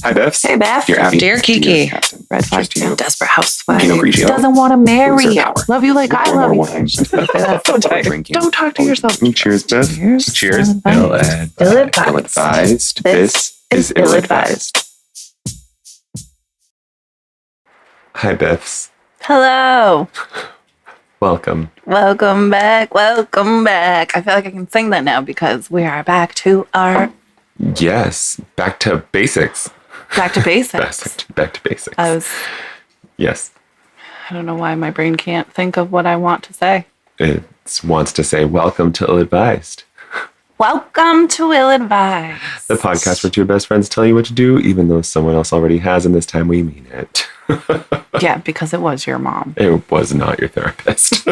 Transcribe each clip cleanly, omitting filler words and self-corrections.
Hi, BiFFs. Hey, Beth. Dear Abby. Dear Kiki. Red flag. Desperate housewife. Pinot Grigio. Doesn't want to marry you. Power. Love you like I love you. Wine. Don't talk to yourself. Cheers, Beth. Cheers. Ill-advised. This is ill-advised. Hi, BiFFs. Hello. Welcome. Welcome back. Welcome back. I feel like I can sing that now because we are back to our... Yes. Back to basics. Back to basics. Back to basics. Yes. I don't know why my brain can't think of what I want to say. It wants to say, welcome to Ill-Advised. Welcome to Ill-Advised. The podcast where two best friends tell you what to do, even though someone else already has, and this time we mean it. Yeah, because it was your mom. It was not your therapist.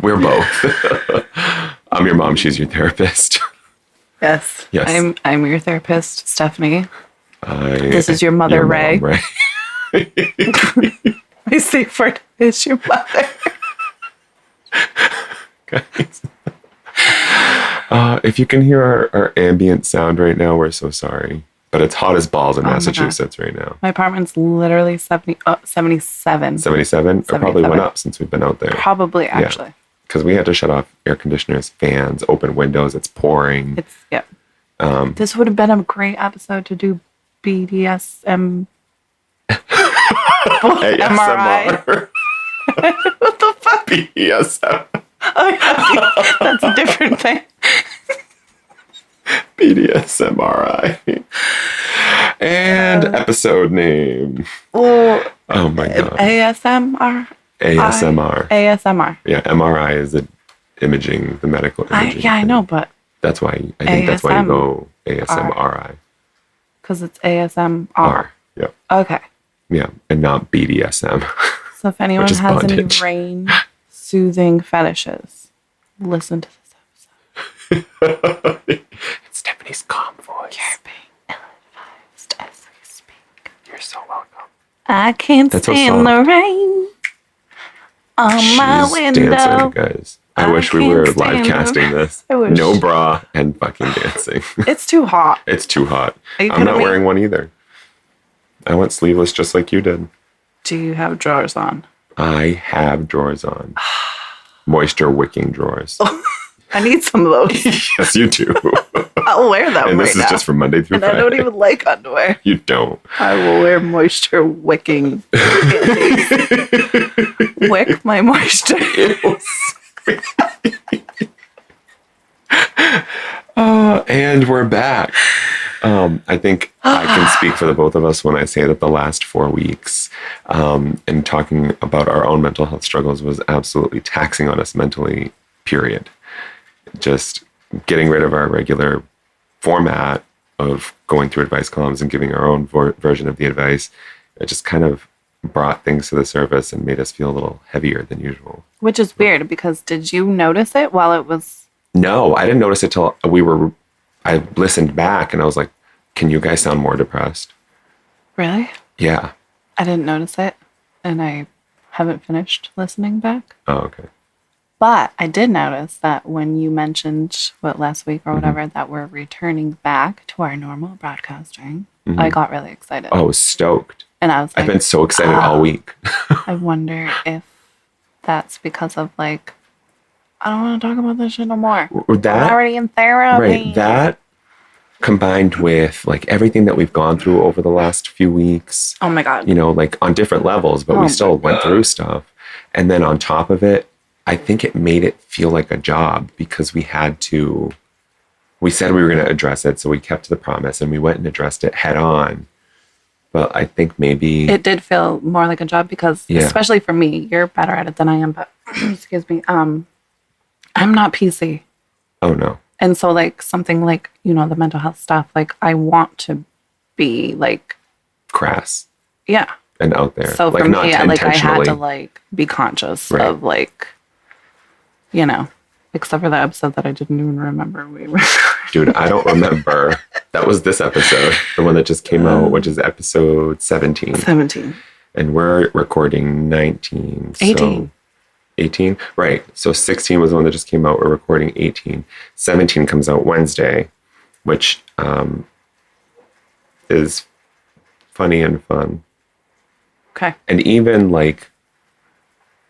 We're both. I'm your mom, she's your therapist. Yes. Yes. I'm your therapist, Stephanie. This is your mother, Ray. Mom, Ray. My safe word is your mother. Guys. If you can hear our ambient sound right now, we're so sorry. But it's hot as balls in Massachusetts right now. My apartment's literally 77. 77? It probably went up since we've been out there. Probably, actually. Because we had to shut off air conditioners, fans, open windows. It's pouring. This would have been a great episode to do BDSM. MRI. What the fuck? BDSM. Oh, yeah. That's a different thing. BDSMRI. And episode name. Well, oh my God. ASMR. ASMR. Yeah, MRI is the imaging, the medical imaging. I know, but that's why I think that's why you go ASMRI. Because it's ASMR. Yeah. Okay. Yeah, and not BDSM. So if anyone has bondage. Any rain soothing fetishes, listen to this episode. It's Stephanie's calm voice. You're being ill-advised as we speak. You're so welcome. I can't stand the rain on my window. Dancing, guys. I wish we were live casting this. No bra and fucking dancing. It's too hot. It's too hot. I'm not wearing one either. I went sleeveless just like you did. Do you have drawers on? I have drawers on. Moisture wicking drawers. I need some of those. Yes, you do. I'll wear them and this is just from Monday through Friday. I don't even like underwear. You don't. I will wear moisture wicking panties. Wick my moisture. And we're back. I think I can speak for the both of us when I say that the last 4 weeks and talking about our own mental health struggles was absolutely taxing on us mentally, period. Just getting rid of our regular format of going through advice columns and giving our own version of the advice. It just kind of brought things to the surface and made us feel a little heavier than usual. Which is weird because did you notice it while it was... No, I didn't notice it till I listened back and I was like, can you guys sound more depressed? Really? Yeah. I didn't notice it and I haven't finished listening back. Oh, okay. But I did notice that when you mentioned, last week or whatever, that we're returning back to our normal broadcasting, I got really excited. Oh, I was stoked. And I was like... I've been so excited all week. I wonder if that's because of I don't want to talk about this shit no more. I'm already in therapy. Right, that combined with everything that we've gone through over the last few weeks. Oh my God. On different levels, but we still went through stuff. And then on top of it, I think it made it feel like a job because we said we were going to address it. So we kept to the promise and we went and addressed it head on. But I think maybe... It did feel more like a job because, especially for me, you're better at it than I am, but excuse me, I'm not PC. Oh, no. And so something the mental health stuff, I want to be crass. Yeah. And out there. So for me, I had to be conscious of except for the episode that I didn't even remember we were. Dude, I don't remember. That was this episode, the one that just came out, which is episode 17. 17. And we're recording 19. 18. 18? Right. So 16 was the one that just came out. We're recording 18. 17 comes out Wednesday, which is funny and fun. Okay. And even like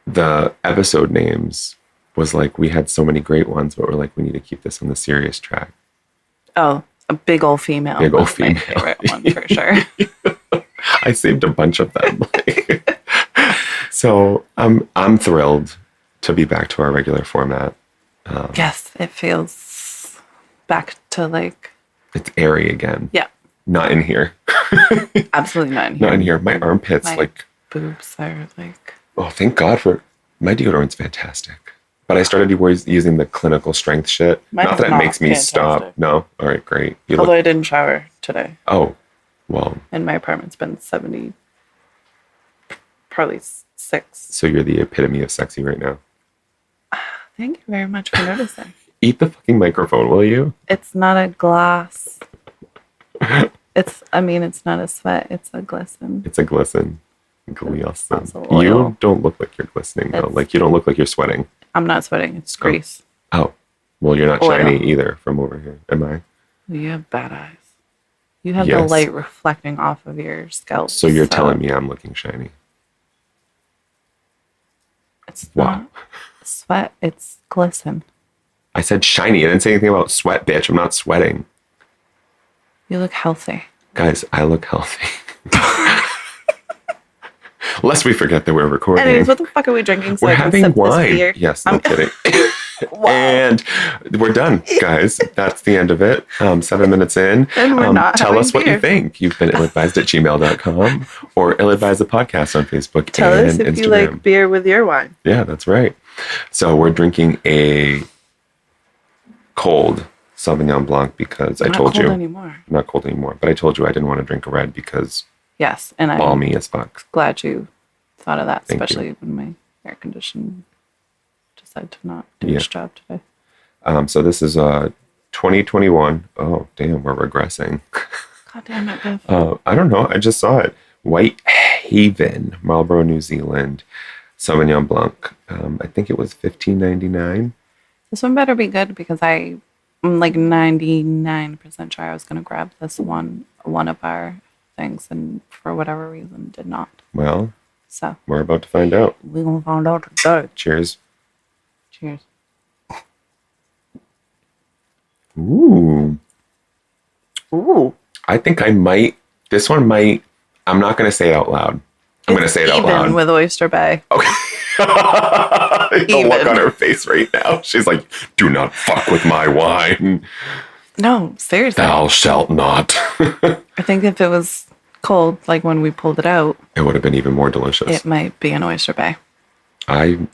the episode names was like, we had so many great ones, but we're like, we need to keep this on the serious track. Oh, a big old female. Big old was female. My favorite one for sure. I saved a bunch of them. So I'm thrilled to be back to our regular format. Yes, it feels back to like. It's airy again. Yeah. Not in here. Absolutely not in here. Not in here. My armpits, My like. boobs are like. Oh, thank God for my deodorant's fantastic. But I started using the clinical strength shit. Mine Not is that it not makes me fantastic. stop. No. All right, great. You Although look. I didn't shower today, Oh, well. and my apartment's been 70, probably 6. So you're the epitome of sexy right now. Thank you very much for noticing. Eat the fucking microphone, will you? It's not a gloss. It's not a sweat. It's a glisten. It's a glisten. Glisten. Also oil. You don't look like you're glistening though. Like you don't look like you're sweating. I'm not sweating. It's grease. Oh, well, you're not Oil. shiny either from over here. Am I? You have bad eyes. You have the Yes. light reflecting off of your scalp. So you're telling me I'm looking shiny. It's Wow. not sweat. It's glisten. I said shiny. I didn't say anything about sweat, bitch. I'm not sweating. You look healthy. Guys, I look healthy. Lest we forget that we're recording. Anyways, what the fuck are we drinking? So We're I can having sip wine. This beer? Yes, no I'm kidding. Wow. And we're done, guys. That's the end of it. 7 minutes in. And we're not Tell having us what beer. you think. You've been illadvised@gmail.com or illadvisedthepodcast on Facebook Tell and us if Instagram. you like beer with your wine. Yeah, that's right. So we're drinking a cold Sauvignon Blanc because I Not told cold you. anymore. Not cold anymore. But I told you I didn't want to drink a red because Yes, and I'm balmy as fuck. glad you thought of that, Thank especially when my air conditioner decided to not do Yeah. its job today. So this is 2021. Oh, damn, we're regressing. God damn it, Biff. I don't know. I just saw it. White Haven, Marlborough, New Zealand, Sauvignon Blanc. I think it was $15.99. This one better be good because I'm like 99% sure I was going to grab this one of our things, and for whatever reason did not. Well, So we're about to find out. we're going to find out today. Cheers. Cheers. Ooh. Ooh. I think I might. This one might. I'm not going to say it out loud. I'm going to say it out loud. Even with Oyster Bay. Okay. The look Even. on her face right now. She's like, do not fuck with my wine. No, seriously. Thou shalt not. I think if it was cold, like when we pulled it out, It would have been even more delicious. it might be an Oyster Bay. I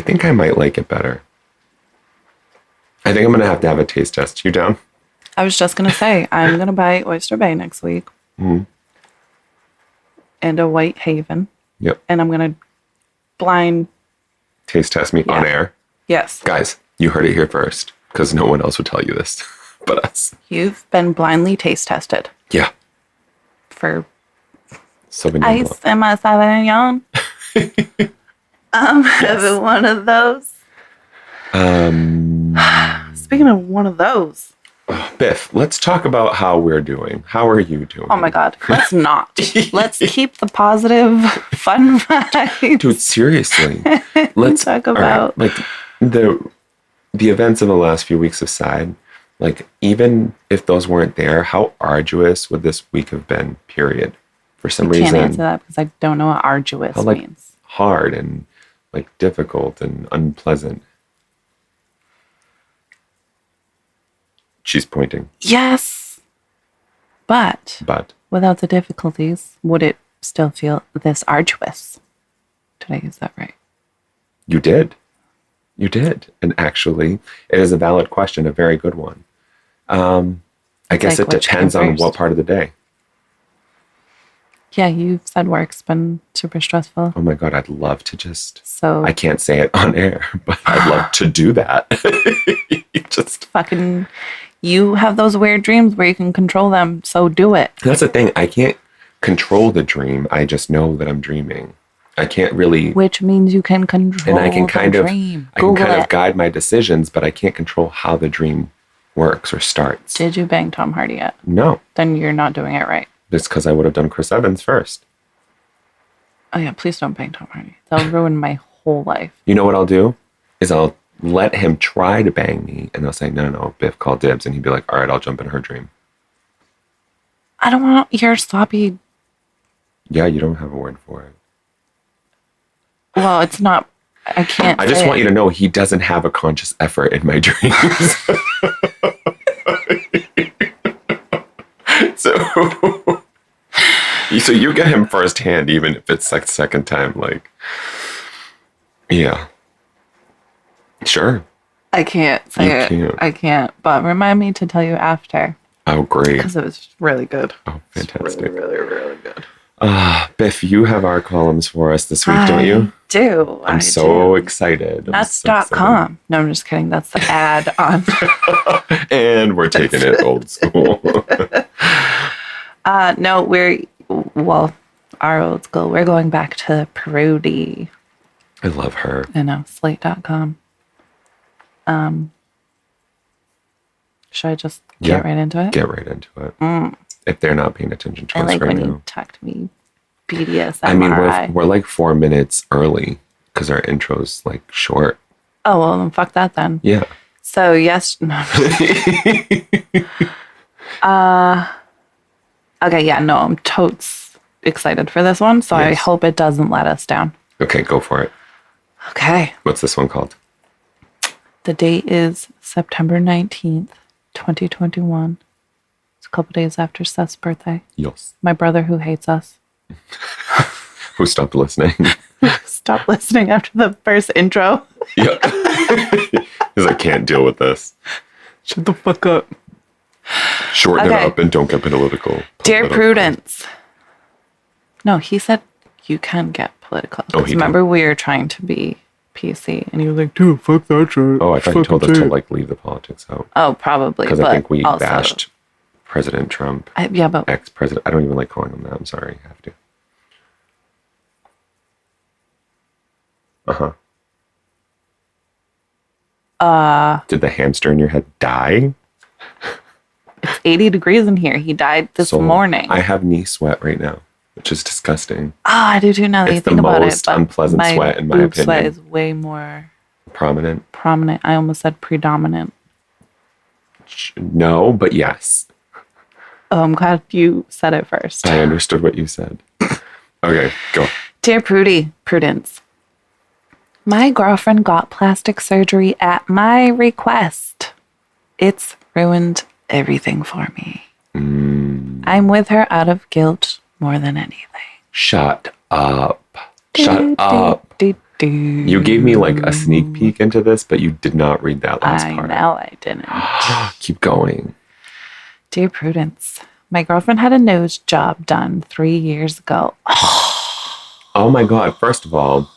think I might like it better. I think I'm going to have a taste test. You down? I was just going to say, I'm going to buy Oyster Bay next week. Mhm. And a White Haven. Yep. And I'm going to blind. Taste test me on Yeah. air. Yes. Guys, you heard it here first because no one else would tell you this but us. You've been blindly taste tested Yeah. for Sauvignon Blanc. ice and my Sauvignon. Having one of those. Speaking of one of those. Biff, let's talk about how we're doing. How are you doing? Oh my God. Let's not. Let's keep the positive, fun vibes. Dude, seriously. Let's Talk all right, about- like the events of the last few weeks aside, like even if those weren't there, how arduous would this week have been, period? For some I can't reason, answer that because I don't know what arduous how, like, means. hard and like difficult and unpleasant. She's pointing, Yes. But but without the difficulties, would it still feel this arduous? Did I use that right? you did. You did. And actually, it is a valid question, a very good one. I guess like it which depends came on what first? part of the day. Yeah, you've said work's been super stressful. Oh my God, I'd love to just, So I can't say it on air, but I'd love to do that. Just, fucking, you have those weird dreams where you can control them. So do it. that's the thing. I can't control the dream. I just know that I'm dreaming. I can't really, Which means you can control and I can kind the of, dream. I can Google kind of it. guide my decisions, but I can't control how the dream works or starts. Did you bang Tom Hardy yet? No. Then you're not doing it right. It's because I would have done Chris Evans first. Oh yeah, please don't bang Tom Hardy. That'll ruin my whole life. You know what I'll do? Is I'll let him try to bang me, and they'll say, no, Biff, call dibs. And he'd be like, all right, I'll jump in her dream. I don't want your sloppy... Yeah, you don't have a word for it. Well, it's not... I can't I just want you to know he doesn't have a conscious effort in my dreams. So you get him firsthand, even if it's like second time, like, yeah. Sure. I can't say it. I can't. But remind me to tell you after. Oh, great. Because it was really good. Oh, fantastic. Really, really, really good. Biff, you have our columns for us this week, don't you? I'm so excited. Nuts.com. No, I'm just kidding. That's the ad on. And we're taking it old school. No, our old school. We're going back to Prudy. I love her. I know, slate.com. Should I just get right into it? Get right into it. If they're not paying attention to us right now. I like when you talk to me BDSM. I mean, we're like 4 minutes early because our intro's like short. Oh, well, then fuck that then. Yeah. So, yes. No. Okay, yeah, no, I'm totes excited for this one, so yes. I hope it doesn't let us down. Okay, go for it. Okay. What's this one called? The date is September 19th, 2021. It's a couple days after Seth's birthday. Yes. My brother who hates us. Who stopped listening. Stopped listening after the first intro. Yeah. He's like, can't deal with this. Shut the fuck up. Shorten it up and don't get political. Dear Prudence. No, he said you can get political. Oh, remember we were trying to be PC and you were like, dude, fuck that shit. Oh, I thought you told us to like leave the politics out. Oh, probably. Because I think we bashed President Trump. But ex-president. I don't even like calling him that. I'm sorry. I have to. Did the hamster in your head die? It's 80 degrees in here. He died this morning. I have knee sweat right now, which is disgusting. I do too now that you think about it. It's the most unpleasant sweat in my opinion. Sweat is way more prominent. I almost said predominant. No, but yes. Oh, I'm glad you said it first. I understood what you said. Okay, go. Dear Prudence. My girlfriend got plastic surgery at my request. It's ruined everything for me. I'm with her out of guilt more than anything. Shut up. Shut up. You gave me like a sneak peek into this, but you did not read that last part. I know I didn't. Keep going. Dear Prudence, my girlfriend had a nose job done 3 years ago. Oh my God. First of all,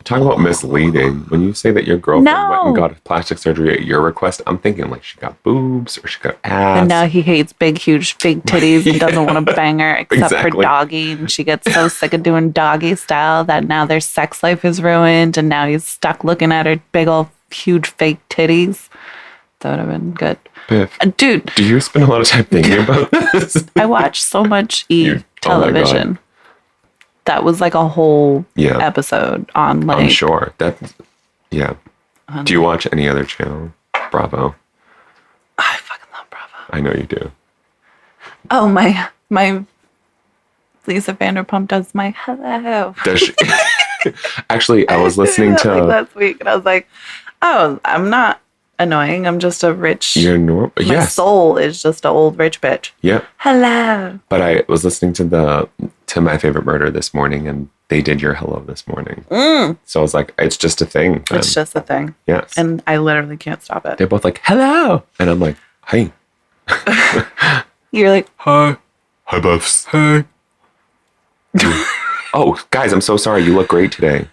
talk about misleading. When you say that your girlfriend went and got plastic surgery at your request, I'm thinking like she got boobs or she got ass. And now he hates big, huge, fake titties and doesn't want to bang her except for doggy. And she gets so sick of doing doggy style that now their sex life is ruined. And now he's stuck looking at her big old, huge, fake titties. That would have been good. Biff, dude. Do you spend a lot of time thinking about this? I watch so much television. That was like a whole episode on like... I'm sure. Do you watch any other channel? Bravo. I fucking love Bravo. I know you do. Oh, my Lisa Vanderpump does my hello. Does she? Actually, I was listening to... last week and I was like, oh, I'm not annoying. I'm just a rich... You're normal. My soul is just an old rich bitch. Yep. Hello. But I was listening to My Favorite Murder this morning, and they did your hello this morning. So I was like, it's just a thing. Then. It's just a thing. Yes. And I literally can't stop it. They're both like, hello. And I'm like, hi. You're like, hi. Hi, Buffs. Hi. Oh, guys, I'm so sorry. You look great today.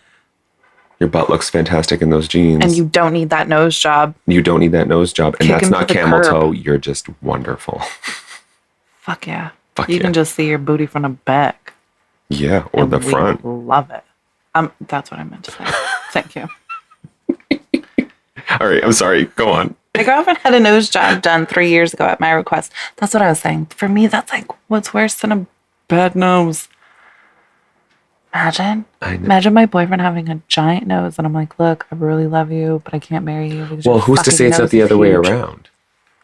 Your butt looks fantastic in those jeans. And you don't need that nose job. You don't need that nose job. And that's not camel toe. You're just wonderful. Fuck yeah. You can just see your booty from the back. Yeah, or the front. Love it. That's what I meant to say. Thank you. All right, I'm sorry. Go on. My girlfriend had a nose job done 3 years ago at my request. That's what I was saying. For me, that's like, what's worse than a bad nose? Imagine. I know. Imagine my boyfriend having a giant nose and I'm like, look, I really love you, but I can't marry you. Because Well, your who's to fucking say it's not nose the is other way huge." around?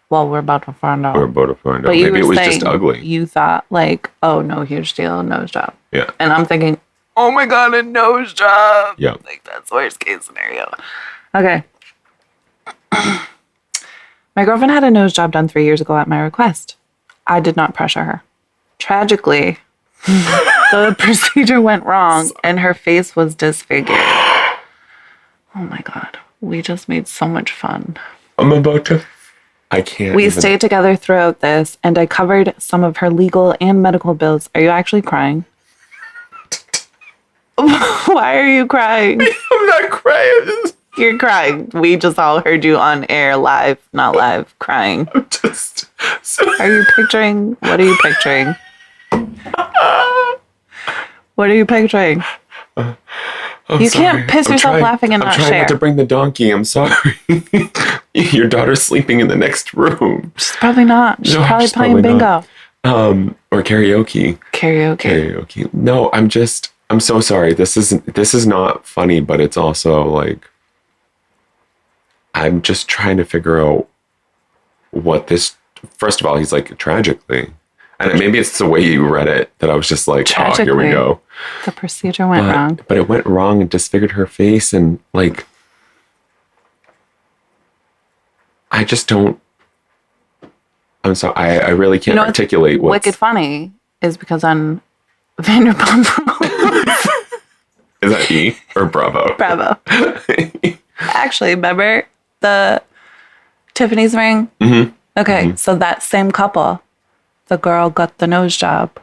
Well, we're about to find out. Or about to find out. But you Maybe it were was just saying ugly. You thought like, oh, no huge deal, nose job. Yeah. And I'm thinking, oh my God, a nose job. Yeah. Like, that's worst case scenario. Okay. My girlfriend had a nose job done 3 years ago at my request. I did not pressure her. Tragically, the procedure went wrong and her face was disfigured. Oh my God. We just made so much fun. I'm about to. I can't. We stayed together throughout this, and I covered some of her legal and medical bills. Are you actually crying? Why are you crying? I'm not crying. You're crying. We just all heard you on air, live, not live, crying. I'm just. Are you picturing? What are you picturing? What are you picturing? You can't piss yourself laughing and not I'm trying share. not to bring the donkey. I'm sorry. Your daughter's sleeping in the next room. She's probably not. She's No, probably she's playing probably bingo. not. Or karaoke. Karaoke. No, I'm so sorry. This is not funny, but it's also like, I'm just trying to figure out what this, first of all, he's like, tragically. And maybe it's the way you read it that I was just like, oh, here we go. The procedure went wrong. But it went wrong and disfigured her face. And like, I just don't, I'm sorry. I really can't articulate what's wicked funny is because on Vanderpump Rules. Is that E or Bravo? Bravo. Actually, remember the Tiffany's ring? Mm-hmm. Okay, so that same couple, the girl got the nose job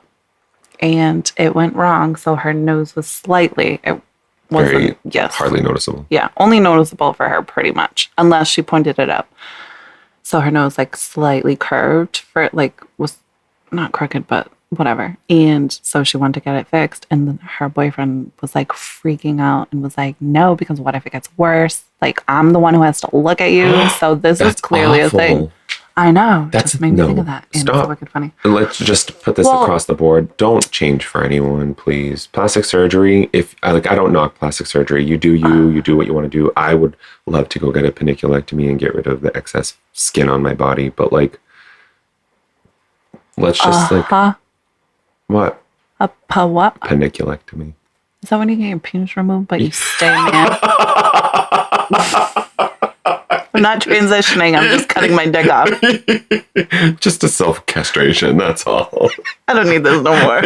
and it went wrong. So her nose was slightly, it wasn't, hardly noticeable. Yeah, only noticeable for her pretty much, unless she pointed it up. So her nose like slightly curved for it, like was not crooked, but whatever. And so she wanted to get it fixed. And then her boyfriend was like freaking out and was like, no, because what if it gets worse? Like, I'm the one who has to look at you. So this is clearly awful. A thing. I know. That's just made me think of that. And Stop. it's wicked funny. Let's just put this across the board. Don't change for anyone, please. Plastic surgery, I don't knock plastic surgery. You do you do what you want to do. I would love to go get a paniculectomy and get rid of the excess skin on my body, but like, let's just what? What? Paniculectomy. Is that when you get your penis removed, but you stay man? I'm not transitioning. I'm just cutting my dick off. Just a self-castration, that's all. I don't need this no more.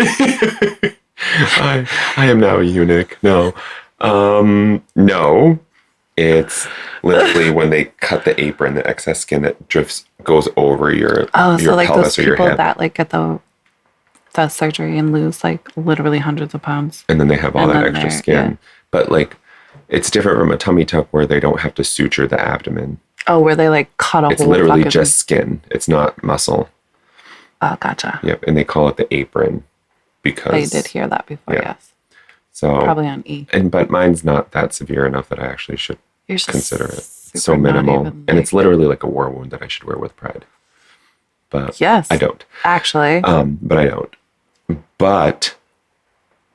I am now a eunuch. No. No. It's literally when they cut the apron, the excess skin that goes over your so like pelvis those or your people head. that like get the surgery and lose like literally hundreds of pounds. And then they have all And that then extra skin. yeah. But like, it's different from a tummy tuck where they don't have to suture the abdomen. Oh, where they like cut a It's whole literally fucking... just skin. It's not muscle. Oh, gotcha. Yep. And they call it the apron because I did hear that before, yes. So probably on E. But mine's not that severe enough that I actually should consider it. It's so not minimal. even, And it's literally like a war wound that I should wear with pride. But yes, I don't. Actually. But I don't. But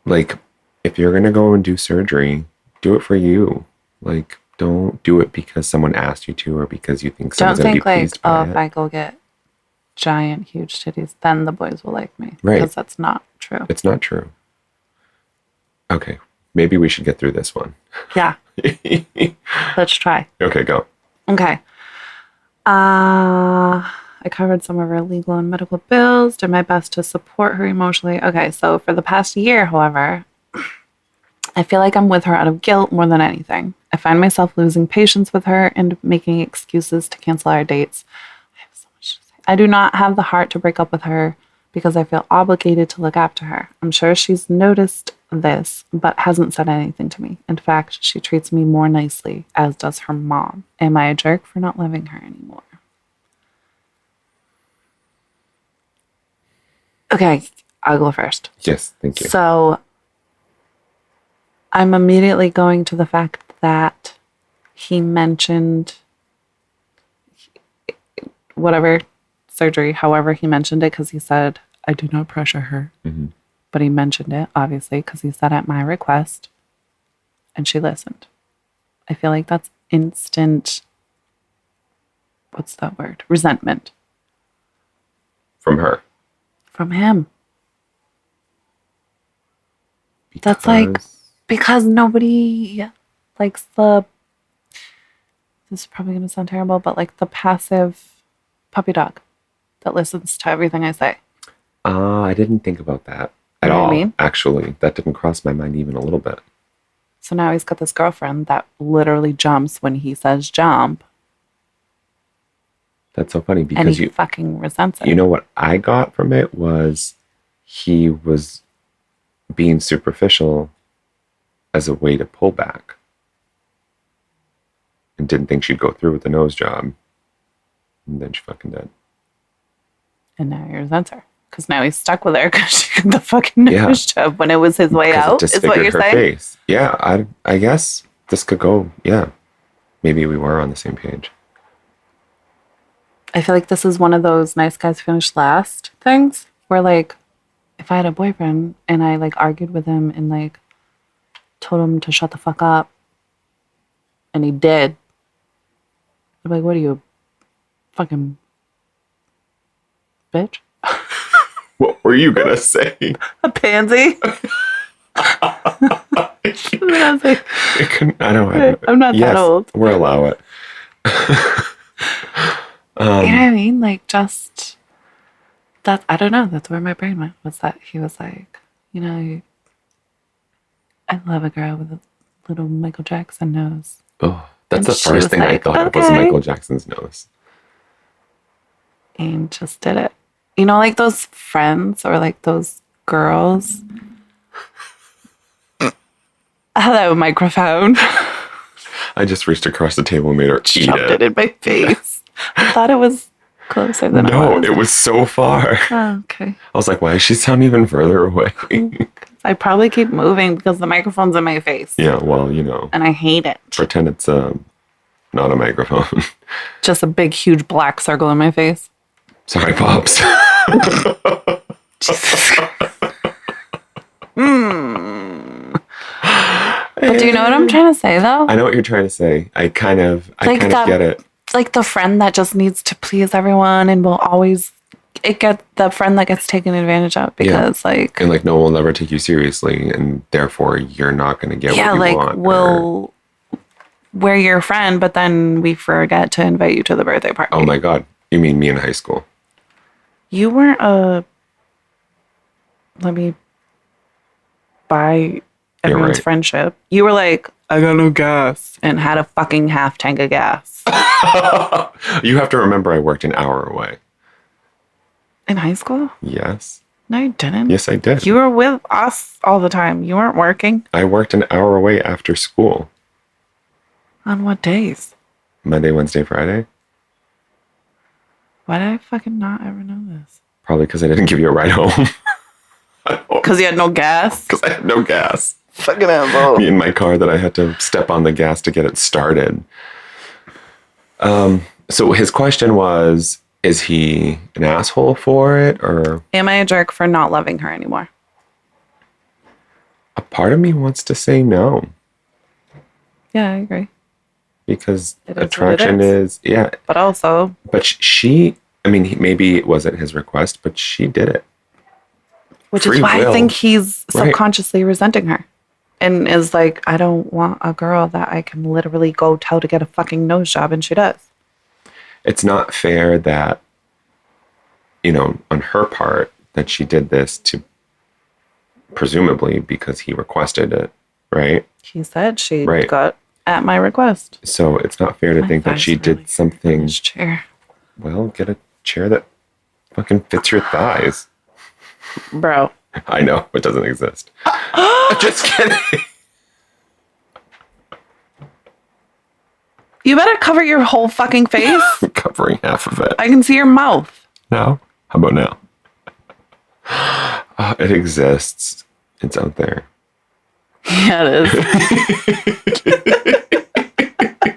like, if you're gonna go and do surgery, do it for you. Like, don't do it because someone asked you to or because you think someone's gonna be pleased by it. If I go get giant, huge titties, then the boys will like me. Right. Because that's not true. It's not true. Okay. Maybe we should get through this one. Yeah. Let's try. Okay, go. Okay. I covered some of her legal and medical bills, did my best to support her emotionally. Okay, so for the past year, however, I feel like I'm with her out of guilt more than anything. I find myself losing patience with her and making excuses to cancel our dates. I have so much to say. I do not have the heart to break up with her because I feel obligated to look after her. I'm sure she's noticed this, but hasn't said anything to me. In fact, she treats me more nicely, as does her mom. Am I a jerk for not loving her anymore? Okay, I'll go first. Yes, thank you. So I'm immediately going to the fact that he mentioned whatever surgery, however he mentioned it, because he said, I do not pressure her. Mm-hmm. But he mentioned it, obviously, because he said at my request, and she listened. I feel like that's instant, what's that word? Resentment. From her. From him. That's like, because nobody likes this is probably going to sound terrible, but like the passive puppy dog that listens to everything I say. I didn't think about that at You know all. what I mean? Actually, that didn't cross my mind even a little bit. So now he's got this girlfriend that literally jumps when he says jump. That's so funny And because he fucking resents it. you know what I got from it was he was being superficial as a way to pull back and didn't think she'd go through with the nose job. And then she fucking did. And now he resents her. Because now he's stuck with her because she got the fucking nose job when it was his way out, it is what you're disfigured her saying? face. Yeah, I guess this could go, yeah. Maybe we were on the same page. I feel like this is one of those nice guys finish last things where, like, if I had a boyfriend and I, like, argued with him and, like, told him to shut the fuck up and he did, I'd be like, what are you, a fucking bitch? What were you going to say? A pansy? I was like, I don't I'm not that old. We'll allow it. You know what I mean? Like, just that, I don't know. That's where my brain went. Was that he was like, you know, I love a girl with a little Michael Jackson nose. Oh, that's And the she first was thing I like, thought of was okay. Michael Jackson's nose. And just did it. You know, like those friends or like those girls. Hello, microphone. I just reached across the table and made her eat Shoved it in my face. I thought it was closer than it No, was. it was so far. Oh, okay. I was like, why does she sound even further away? I probably keep moving because the microphone's in my face. Yeah, well, you know. And I hate it. Pretend it's not a microphone. Just a big, huge black circle in my face. Sorry, Pops. But do you know what I'm trying to say, though? I know what you're trying to say. I kind of get it. Like the friend that just needs to please everyone and will always the friend that gets taken advantage of because and like no one will ever take you seriously and therefore you're not going to get what you want. We're your friend, but then we forget to invite you to the birthday party. Oh my God. You mean me in high school? You weren't let me buy everyone's friendship. You were like, I got no gas and had a fucking half tank of gas. You have to remember I worked an hour away. In high school? Yes. No, you didn't. Yes, I did. You were with us all the time. You weren't working. I worked an hour away after school. On what days? Monday, Wednesday, Friday. Why did I fucking not ever know this? Probably because I didn't give you a ride home. Because you had no gas? Because I had no gas. Fucking asshole. Me in my car that I had to step on the gas to get it started. So his question was, is he an asshole for it or? Am I a jerk for not loving her anymore? A part of me wants to say no. Yeah, I agree. Because It is attraction what it is. yeah. But also. But she, I mean, maybe it wasn't his request, but she did it. Which Free is why will. I think he's Right. subconsciously resenting her. And is like, I don't want a girl that I can literally go tell to get a fucking nose job, and she does. It's not fair that, you know, on her part, that she did this to, presumably because he requested it, right? He said she Right. got at my request. So it's not fair to My think that thighs she really did something. This chair. Well, get a chair that fucking fits your thighs. Bro. I know, it doesn't exist. Just kidding. You better cover your whole fucking face. Covering half of it. I can see your mouth. Now? How about now? It exists. It's out there. Yeah, it is.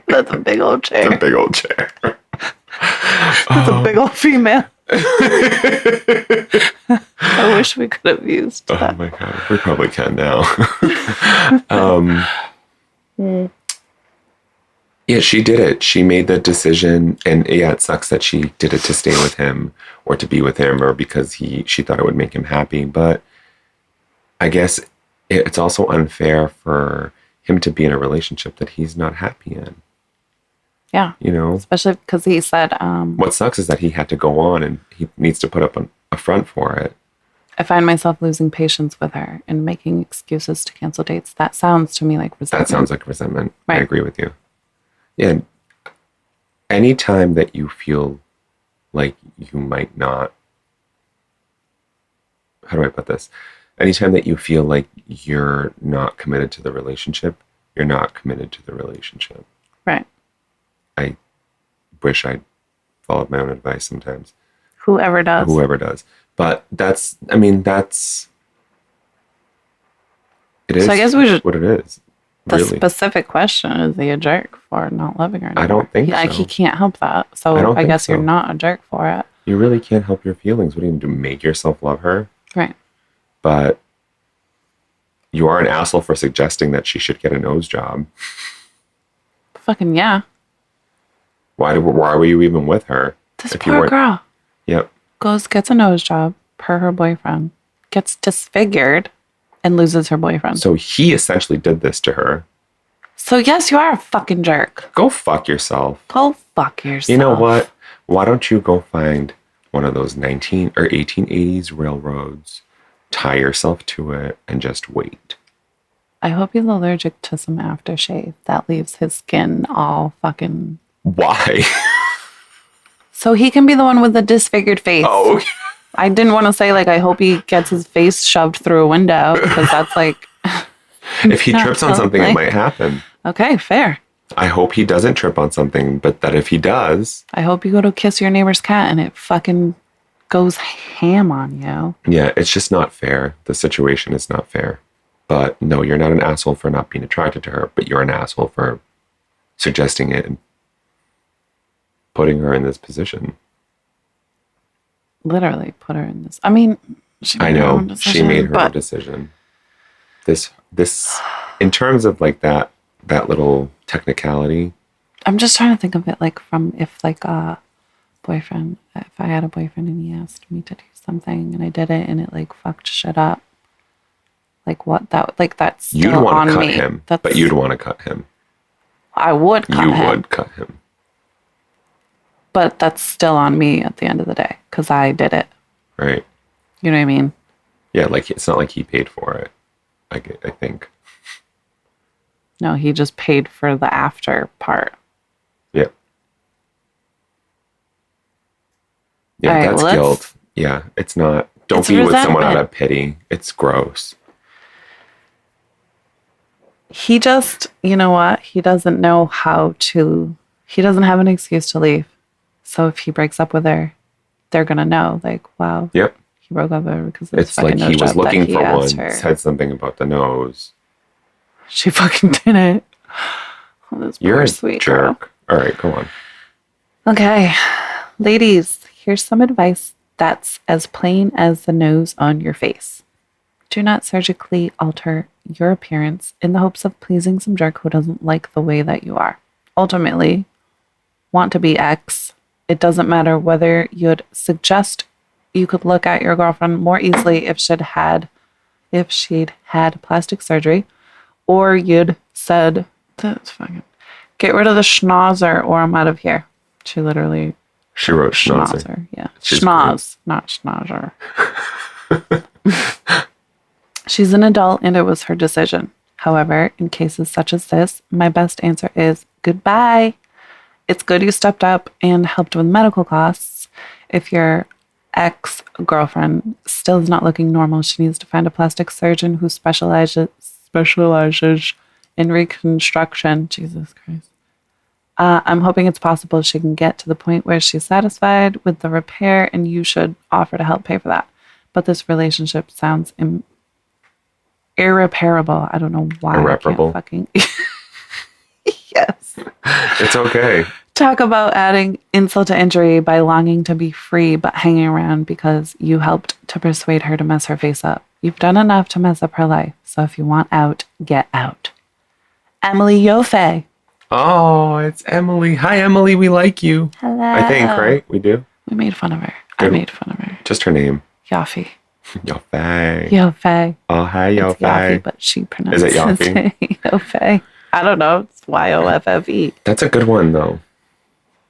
That's a big old chair. It's a big old chair. It's a big old female. I wish we could have used that. Oh my God. We probably can now. Yeah, she did it. She made the decision, and yeah, it sucks that she did it to stay with him or to be with him or because she thought it would make him happy. But I guess it's also unfair for him to be in a relationship that he's not happy in. Yeah. You know? Especially because he said... what sucks is that he had to go on and he needs to put up a front for it. I find myself losing patience with her and making excuses to cancel dates. That sounds to me like resentment. That sounds like resentment. Right. I agree with you. Yeah. Anytime that you feel like you might not... How do I put this? Anytime that you feel like you're not committed to the relationship, you're not committed to the relationship. Right. I wish I'd followed my own advice sometimes. Whoever does. But that's it is. So I guess we should, what it is. the Really. specific question, is he a jerk for not loving her anymore? I don't think Like, so. he can't help that. I So don't I think guess so. you're not a jerk for it. You really can't help your feelings. What are you going to do? Make yourself love her? Right. But you are an asshole for suggesting that she should get a nose job. Fucking yeah. Why were you even with her? This if you poor weren't- girl Yep. gets a nose job per her boyfriend, gets disfigured, and loses her boyfriend. So he essentially did this to her. So yes, you are a fucking jerk. Go fuck yourself. Go fuck yourself. You know what? Why don't you go find one of those 19 or 1880s railroads, tie yourself to it, and just wait? I hope he's allergic to some aftershave that leaves his skin all fucking... Why? So he can be the one with the disfigured face. Oh, I didn't want to say, like, I hope he gets his face shoved through a window, because that's like... if he not trips on something, like- it might happen. Okay, fair. I hope he doesn't trip on something, but that if he does... I hope you go to kiss your neighbor's cat and it fucking goes ham on you. Yeah, it's just not fair. The situation is not fair. But no, you're not an asshole for not being attracted to her, but you're an asshole for suggesting it and putting her in this position. Literally put her in this. I mean, she made I her know, own she decision, made her own but decision. This, in terms of like that little technicality, I'm just trying to think of it like from if like a boyfriend, if I had a boyfriend and he asked me to do something and I did it and it like fucked shit up. Like what that, like that's still you'd want on to cut me. him, That's, but you'd want to cut him. I would cut You him, would cut him. but that's still on me at the end of the day because I did it. Right. You know what I mean? Yeah, like it's not like he paid for it. I think. No, he just paid for the after part. Yeah. Yeah, All right, that's well, guilt. Yeah, it's not. Don't It's be with someone out resentment. of pity. It's gross. He just, you know what? He doesn't know how to, he doesn't have an excuse to leave. So if he breaks up with her, they're going to know, like, wow, Yep. he broke up with her because of this It's fucking like he nose was job that looking he for asked one, her. said something about the nose. She fucking did it. Oh, this You're poor a sweet girl. jerk. All right, go on. Okay. Ladies, here's some advice that's as plain as the nose on your face. Do not surgically alter your appearance in the hopes of pleasing some jerk who doesn't like the way that you are. Ultimately, want to be X. It doesn't matter whether you'd suggest you could look at your girlfriend more easily if she'd had plastic surgery, or you'd said, that's fucking, get rid of the schnauzer or I'm out of here. She literally She wrote schnauzer. schnauzer. Yeah. She's Schnoz, not schnauzer. She's an adult and it was her decision. However, in cases such as this, my best answer is goodbye. It's good you stepped up and helped with medical costs. If your ex-girlfriend still is not looking normal, she needs to find a plastic surgeon who specializes in reconstruction. Jesus Christ. I'm hoping it's possible she can get to the point where she's satisfied with the repair and you should offer to help pay for that. But this relationship sounds irreparable. I don't know why. Irreparable. I can't fucking... Yes. It's okay. Talk about adding insult to injury by longing to be free but hanging around because you helped to persuade her to mess her face up. You've done enough to mess up her life, so if you want out, get out. Emily Yoffe. Oh, it's Emily. Hi, Emily. We like you. Hello. I think, right? We do? We made fun of her. I made fun of her. Just her name. Yoffe. Yoffe. Yoffe. Oh, hi, It's Yoffe. Yoffe, but she pronounces Is it Yoffe? Yoffe. I don't know. It's Yoffe. That's a good one, though.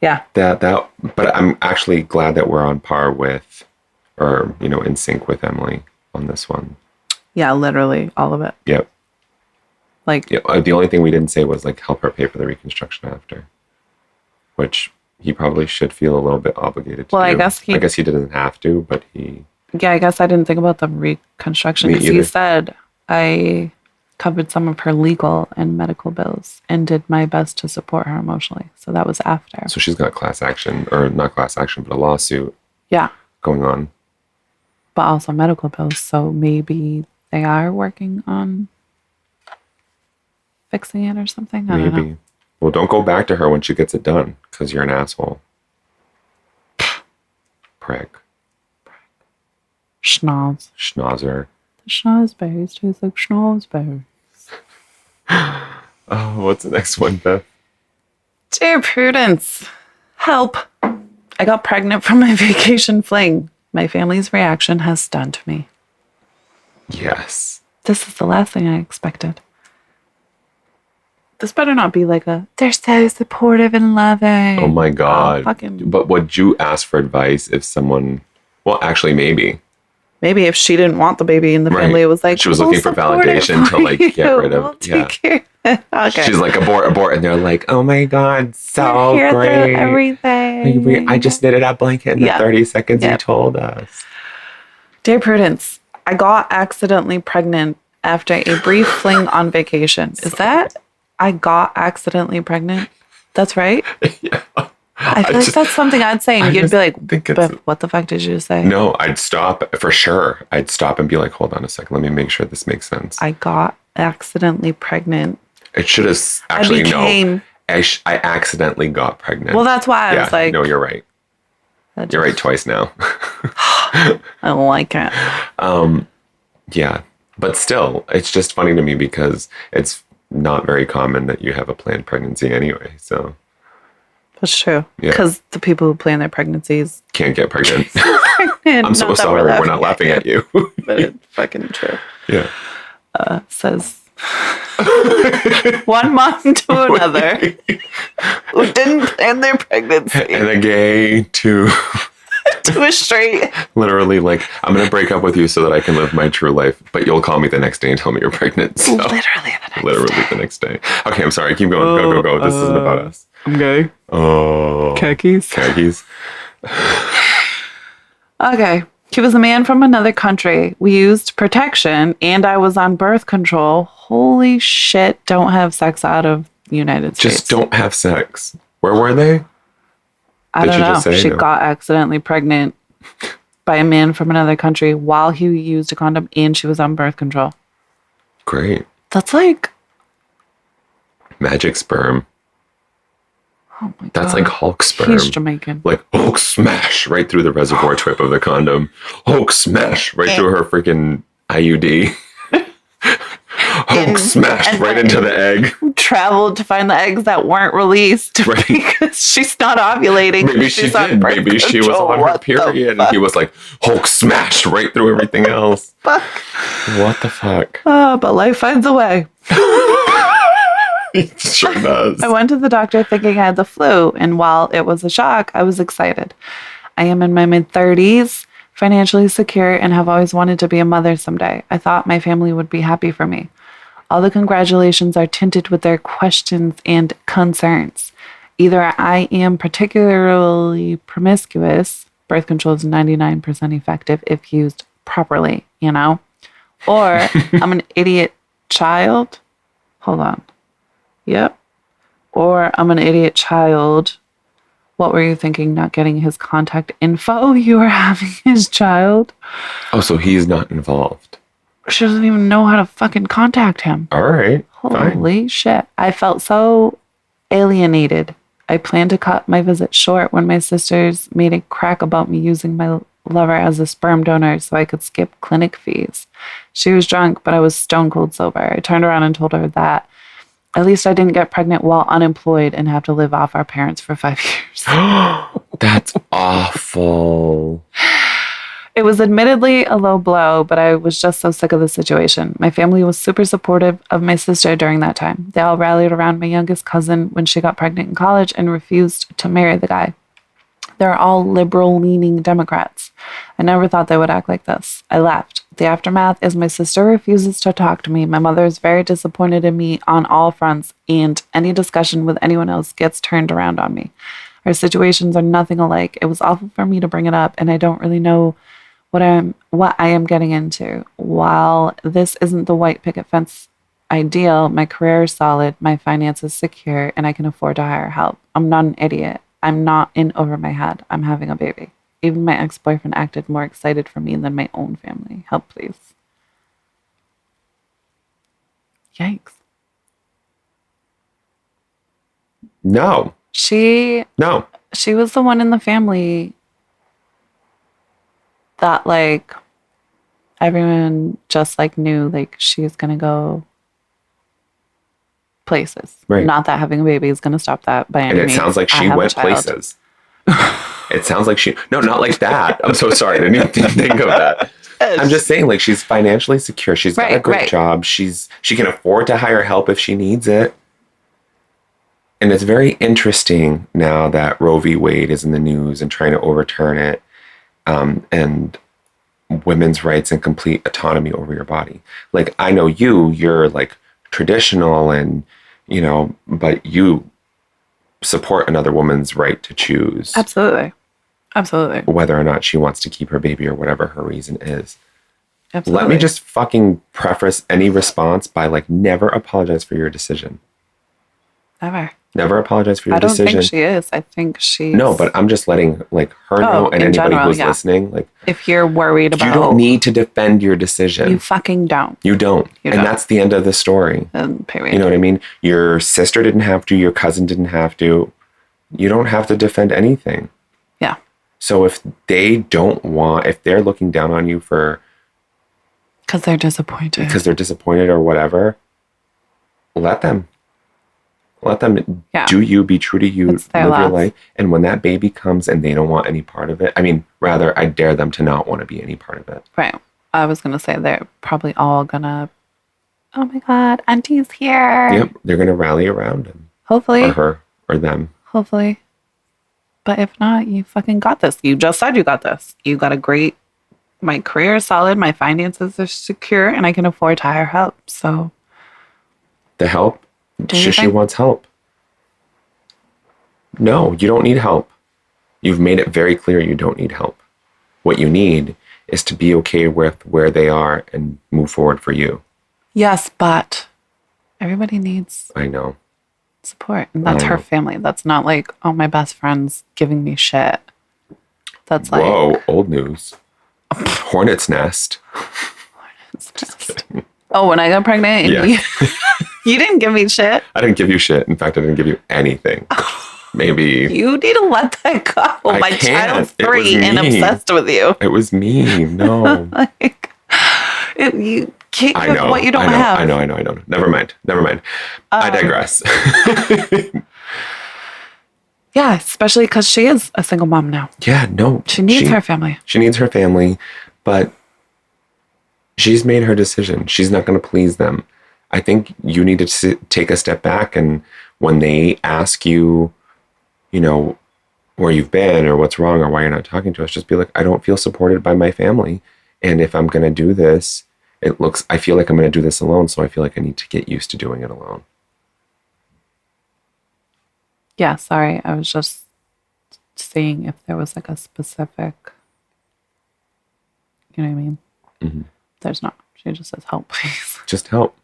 Yeah. But I'm actually glad that we're on par with, or, in sync with Emily on this one. Yeah, literally all of it. Yep. Like, the only thing we didn't say was like help her pay for the reconstruction after, which he probably should feel a little bit obligated to well, do. I guess he didn't have to, but he. Yeah, I guess I didn't think about the reconstruction because he said I covered some of her legal and medical bills and did my best to support her emotionally. So that was after. So she's got class action, or not class action, but a lawsuit. Yeah. Going on. But also medical bills. So maybe they are working on fixing it or something. I don't know. Well, don't go back to her when she gets it done because you're an asshole. Prick. Schnoz. Schnauzer. The schnozberries taste like schnozberries. Oh, what's the next one, Beth? Dear Prudence, help. I got pregnant from my vacation fling. My family's reaction has stunned me. Yes. This is the last thing I expected. This better not be like they're so supportive and loving. Oh my God. Fucking. But would you ask for advice if someone, well, actually, maybe. Maybe if she didn't want the baby in the family, it was like, she was looking for validation to like get rid of. We'll take care. Okay. She's like, abort. And they're like, oh my God, so We're here great. through everything. I just knitted a blanket in the 30 seconds you told us. Dear Prudence, I got accidentally pregnant after a brief fling on vacation. Is that I got accidentally pregnant? That's right? Yeah. I feel like that's something I'd say, and you'd be like, but what the fuck did you say? No, I'd stop for sure. I'd stop and be like, hold on a second. Let me make sure this makes sense. I got accidentally pregnant. It should have actually, no. I accidentally got pregnant. Well, that's why I was like. No, you're right. You're right twice now. I don't like it. Yeah. But still, it's just funny to me because it's not very common that you have a planned pregnancy anyway. So. That's true. Yeah. Because the people who plan their pregnancies can't get pregnant. I'm so sorry. We're not laughing at you. But it's fucking true. Yeah. Says one mom to another who didn't plan their pregnancy. And a gay to a straight. Literally, like, I'm going to break up with you so that I can live my true life, but you'll call me the next day and tell me you're pregnant. So. Literally the next day. Okay, I'm sorry. Keep going. Go. This isn't about us. I'm gay. Oh. Khakis. Okay. He was a man from another country. We used protection, and I was on birth control. Holy shit, don't have sex out of the United States. Just don't have sex. Where were they? I don't know. She got accidentally pregnant by a man from another country while he used a condom, and she was on birth control. Great. That's like... magic sperm. Oh my God. That's like Hulk sperm. He's Jamaican. Like Hulk smash right through the reservoir tip of the condom. Hulk smash right through her freaking IUD. Hulk smashed right into the egg. Traveled to find the eggs that weren't released because she's not ovulating. Maybe she did. Maybe she was on her period and he was like, Hulk smashed right through everything else. Fuck. What the fuck? But life finds a way. It sure does. I went to the doctor thinking I had the flu, and while it was a shock, I was excited. I am in my mid-30s, financially secure, and have always wanted to be a mother someday. I thought my family would be happy for me. All the congratulations are tinted with their questions and concerns. Either I am particularly promiscuous, birth control is 99% effective if used properly, or I'm an idiot child. Hold on. Yep. Or I'm an idiot child. What were you thinking? Not getting his contact info? You were having his child? Oh, so he's not involved. She doesn't even know how to fucking contact him. All right. Holy shit. I felt so alienated I planned to cut my visit short when my sisters made a crack about me using my lover as a sperm donor so I could skip clinic fees. She was drunk, but I was stone cold sober. I turned around and told her that at least I didn't get pregnant while unemployed and have to live off our parents for 5 years. That's awful. It was admittedly a low blow, but I was just so sick of the situation. My family was super supportive of my sister during that time. They all rallied around my youngest cousin when she got pregnant in college and refused to marry the guy. They're all liberal-leaning Democrats. I never thought they would act like this. I laughed. The aftermath is my sister refuses to talk to me. My mother is very disappointed in me on all fronts, and any discussion with anyone else gets turned around on me. Our situations are nothing alike. It was awful for me to bring it up, and I don't really know what I am getting into. While this isn't the white picket fence ideal, my career is solid, my finances secure, and I can afford to hire help. I'm not an idiot. I'm not in over my head. I'm having a baby. Even my ex-boyfriend acted more excited for me than my own family. Help, please. Yikes. No. She was the one in the family that, like, everyone just, like, knew, like, she's gonna go places. Right. Not that having a baby is gonna stop that by any And it means. sounds like she went places. It sounds like no, not like that. I'm so sorry. I didn't even think of that. I'm just saying, like, she's financially secure. She's got a great job. She can afford to hire help if she needs it. And it's very interesting now that Roe v. Wade is in the news and trying to overturn it, and women's rights and complete autonomy over your body. Like, I know you're like traditional and, you know, but you support another woman's right to choose. Absolutely. Whether or not she wants to keep her baby or whatever her reason is. Absolutely. Let me just fucking preface any response by, like, never apologize for your decision. Never apologize for your decision. I don't think she is. I think she's... No, but I'm just letting, like, her know, and anybody who's listening, like, if you're worried about... You don't need to defend your decision. You fucking don't. You don't. And that's the end of the story. Period. You know what I mean? Your sister didn't have to. Your cousin didn't have to. You don't have to defend anything. Yeah. So if they don't want... If they're looking down on you for... Because they're disappointed. Or whatever, let them. Let them do you, be true to you, live your life. And when that baby comes and they don't want any part of it, I mean, rather, I dare them to not want to be any part of it. Right. I was going to say they're probably all going to, oh my God, Auntie's here. Yep. They're going to rally around him. Hopefully. Or her. Or them. Hopefully. But if not, you fucking got this. You just said you got this. You got a great, my career is solid, my finances are secure, and I can afford to hire help. So. The help? She wants help. No, you don't need help. You've made it very clear you don't need help. What you need is to be okay with where they are and move forward for you. Yes, but everybody needs support. And that's her family. That's not like, oh, my best friend's giving me shit. That's like... Whoa, old news. Hornet's nest. Hornet's nest. Oh, when I got pregnant and you didn't give me shit. I didn't give you shit. In fact, I didn't give you anything. Maybe. You need to let that go. My child's 3 and obsessed with you. It was me. No. You can't give what you don't have. I know. Never mind. I digress. Yeah, especially because she is a single mom now. Yeah, no. She needs her family. She needs her family, but she's made her decision. She's not going to please them. I think you need to take a step back, and when they ask you, you know, where you've been or what's wrong or why you're not talking to us, just be like, I don't feel supported by my family. And if I'm going to do this, I feel like I'm going to do this alone. So I feel like I need to get used to doing it alone. Yeah, sorry. I was just seeing if there was like a specific, you know what I mean? Mm-hmm. There's not. She just says, help, please. Just help.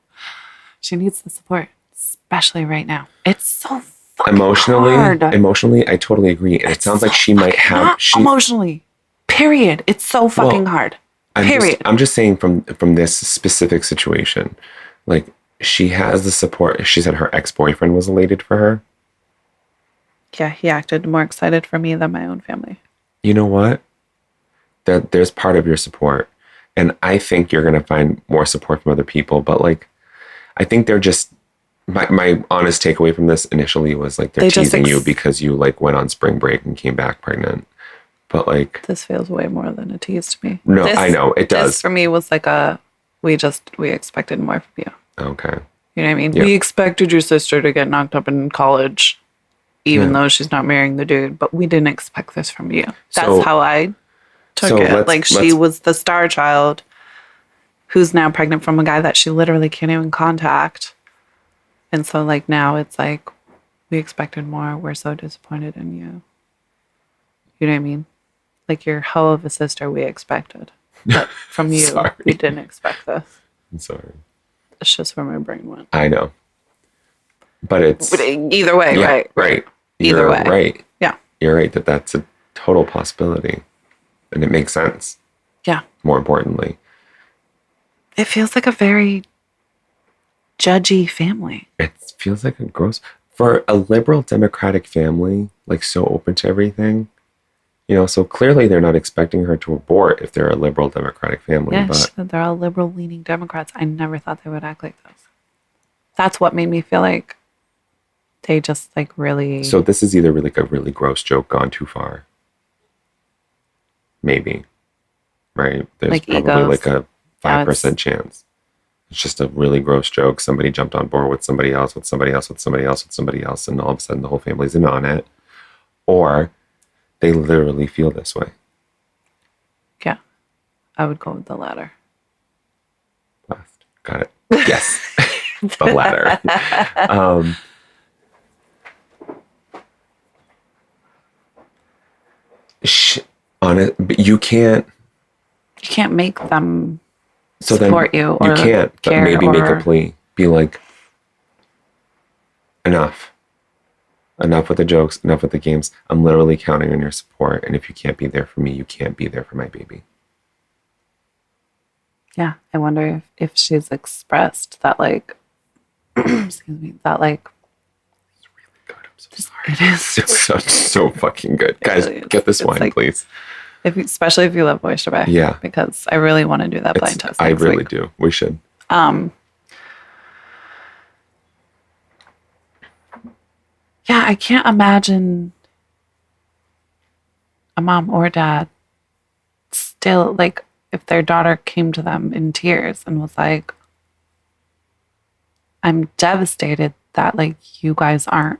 She needs the support, especially right now. It's so fucking hard. Emotionally, I totally agree. And it sounds like she might have... Emotionally. Period. It's so fucking hard. Period. I'm just saying from this specific situation, like, she has the support. She said her ex-boyfriend was elated for her. Yeah, he acted more excited for me than my own family. You know what? That there's part of your support. And I think you're going to find more support from other people. But like, I think they're just, my honest takeaway from this initially was like, they're teasing you because you like went on spring break and came back pregnant. But like, this feels way more than a tease to me. No, I know it does. This for me was like we expected more from you. Okay. You know what I mean? Yep. We expected your sister to get knocked up in college, even though she's not marrying the dude, but we didn't expect this from you. That's how I took it. Like she was the star child who's now pregnant from a guy that she literally can't even contact. And so like now it's like, we expected more. We're so disappointed in you. You know what I mean? Like your hoe of a sister we expected. But from you, we didn't expect this. I'm sorry. It's just where my brain went. I know. But it's... But either way, right? Right. Either way. Right. Yeah. You're right that that's a total possibility. And it makes sense. Yeah. More importantly. It feels like a very judgy family. It feels like a gross... For a liberal Democratic family, like so open to everything, you know, so clearly they're not expecting her to abort if they're a liberal Democratic family. Yeah, but they're all liberal-leaning Democrats. I never thought they would act like this. That's what made me feel like they just like really... So this is either like a really gross joke gone too far. Maybe. Right? There's like probably egos. like a 5% chance. It's just a really gross joke. Somebody jumped on board with somebody else, with somebody else, with somebody else, with somebody else, and all of a sudden the whole family's in on it. Or they literally feel this way. Yeah. I would go with the latter. Last. Got it. Yes. The latter. On it, but you can't make them so support then you or you can't, but care maybe or... make a plea. Be like, enough with the jokes, enough with the games. I'm literally counting on your support, and if you can't be there for me, you can't be there for my baby. Yeah, I wonder if she's expressed that like excuse me, that like it's really good. I'm so sorry. It is. It's so fucking good. Guys, really get this wine, like, please. Especially if you love Moisture Bay. Yeah. Because I really want to do that blind test. I really do. We should. Yeah, I can't imagine a mom or dad still, like, if their daughter came to them in tears and was like, I'm devastated that, like, you guys aren't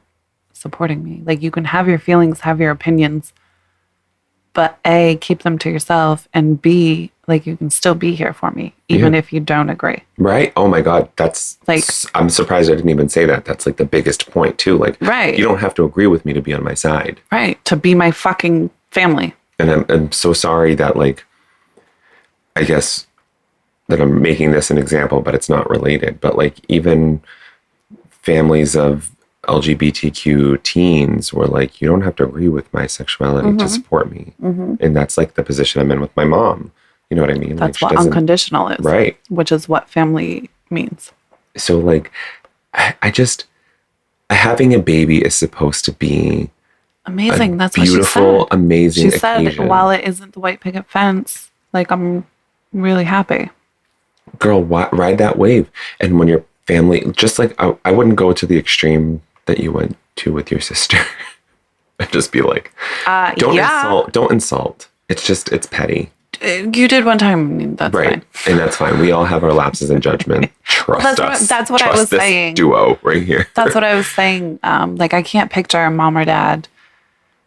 supporting me. Like, you can have your feelings, have your opinions, but A, keep them to yourself, and B, like, you can still be here for me, even if you don't agree. Right? Oh my God. That's like, I'm surprised I didn't even say that. That's like the biggest point too. Like, right. You don't have to agree with me to be on my side. Right. To be my fucking family. And I'm so sorry that, like, I guess that I'm making this an example, but it's not related. But like, even families of LGBTQ teens were like, you don't have to agree with my sexuality to support me. And that's like the position I'm in with my mom. You know what I mean? That's like, what unconditional is. Right. Which is what family means. So like, I just, having a baby is supposed to be amazing. That's beautiful, what she said. Amazing She occasion. said, while it isn't the white picket fence, like, I'm really happy. Girl, ride that wave. And when your family, just like, I wouldn't go to the extreme that you went to with your sister. I'd just be like, don't insult. It's petty. You did one time. That's right. Fine. And that's fine. We all have our lapses in judgment. Trust us. That's what Trust I was this saying. Duo right here. That's what I was saying. Like, I can't picture a mom or dad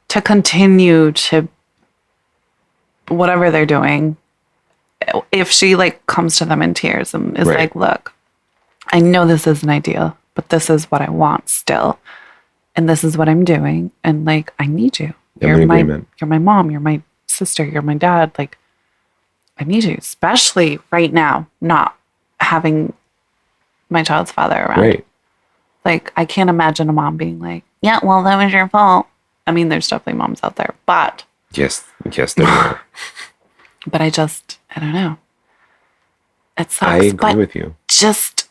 to continue to whatever they're doing. If she like comes to them in tears and is like, look, I know this isn't ideal, but this is what I want still. And this is what I'm doing. And like, I need you. You're my mom. You're my sister. You're my dad. Like, I need you, especially right now, not having my child's father around. Right. Like, I can't imagine a mom being like, yeah, well, that was your fault. I mean, there's definitely moms out there, but. Yes, there are. But I don't know. It sucks. I agree with you. Just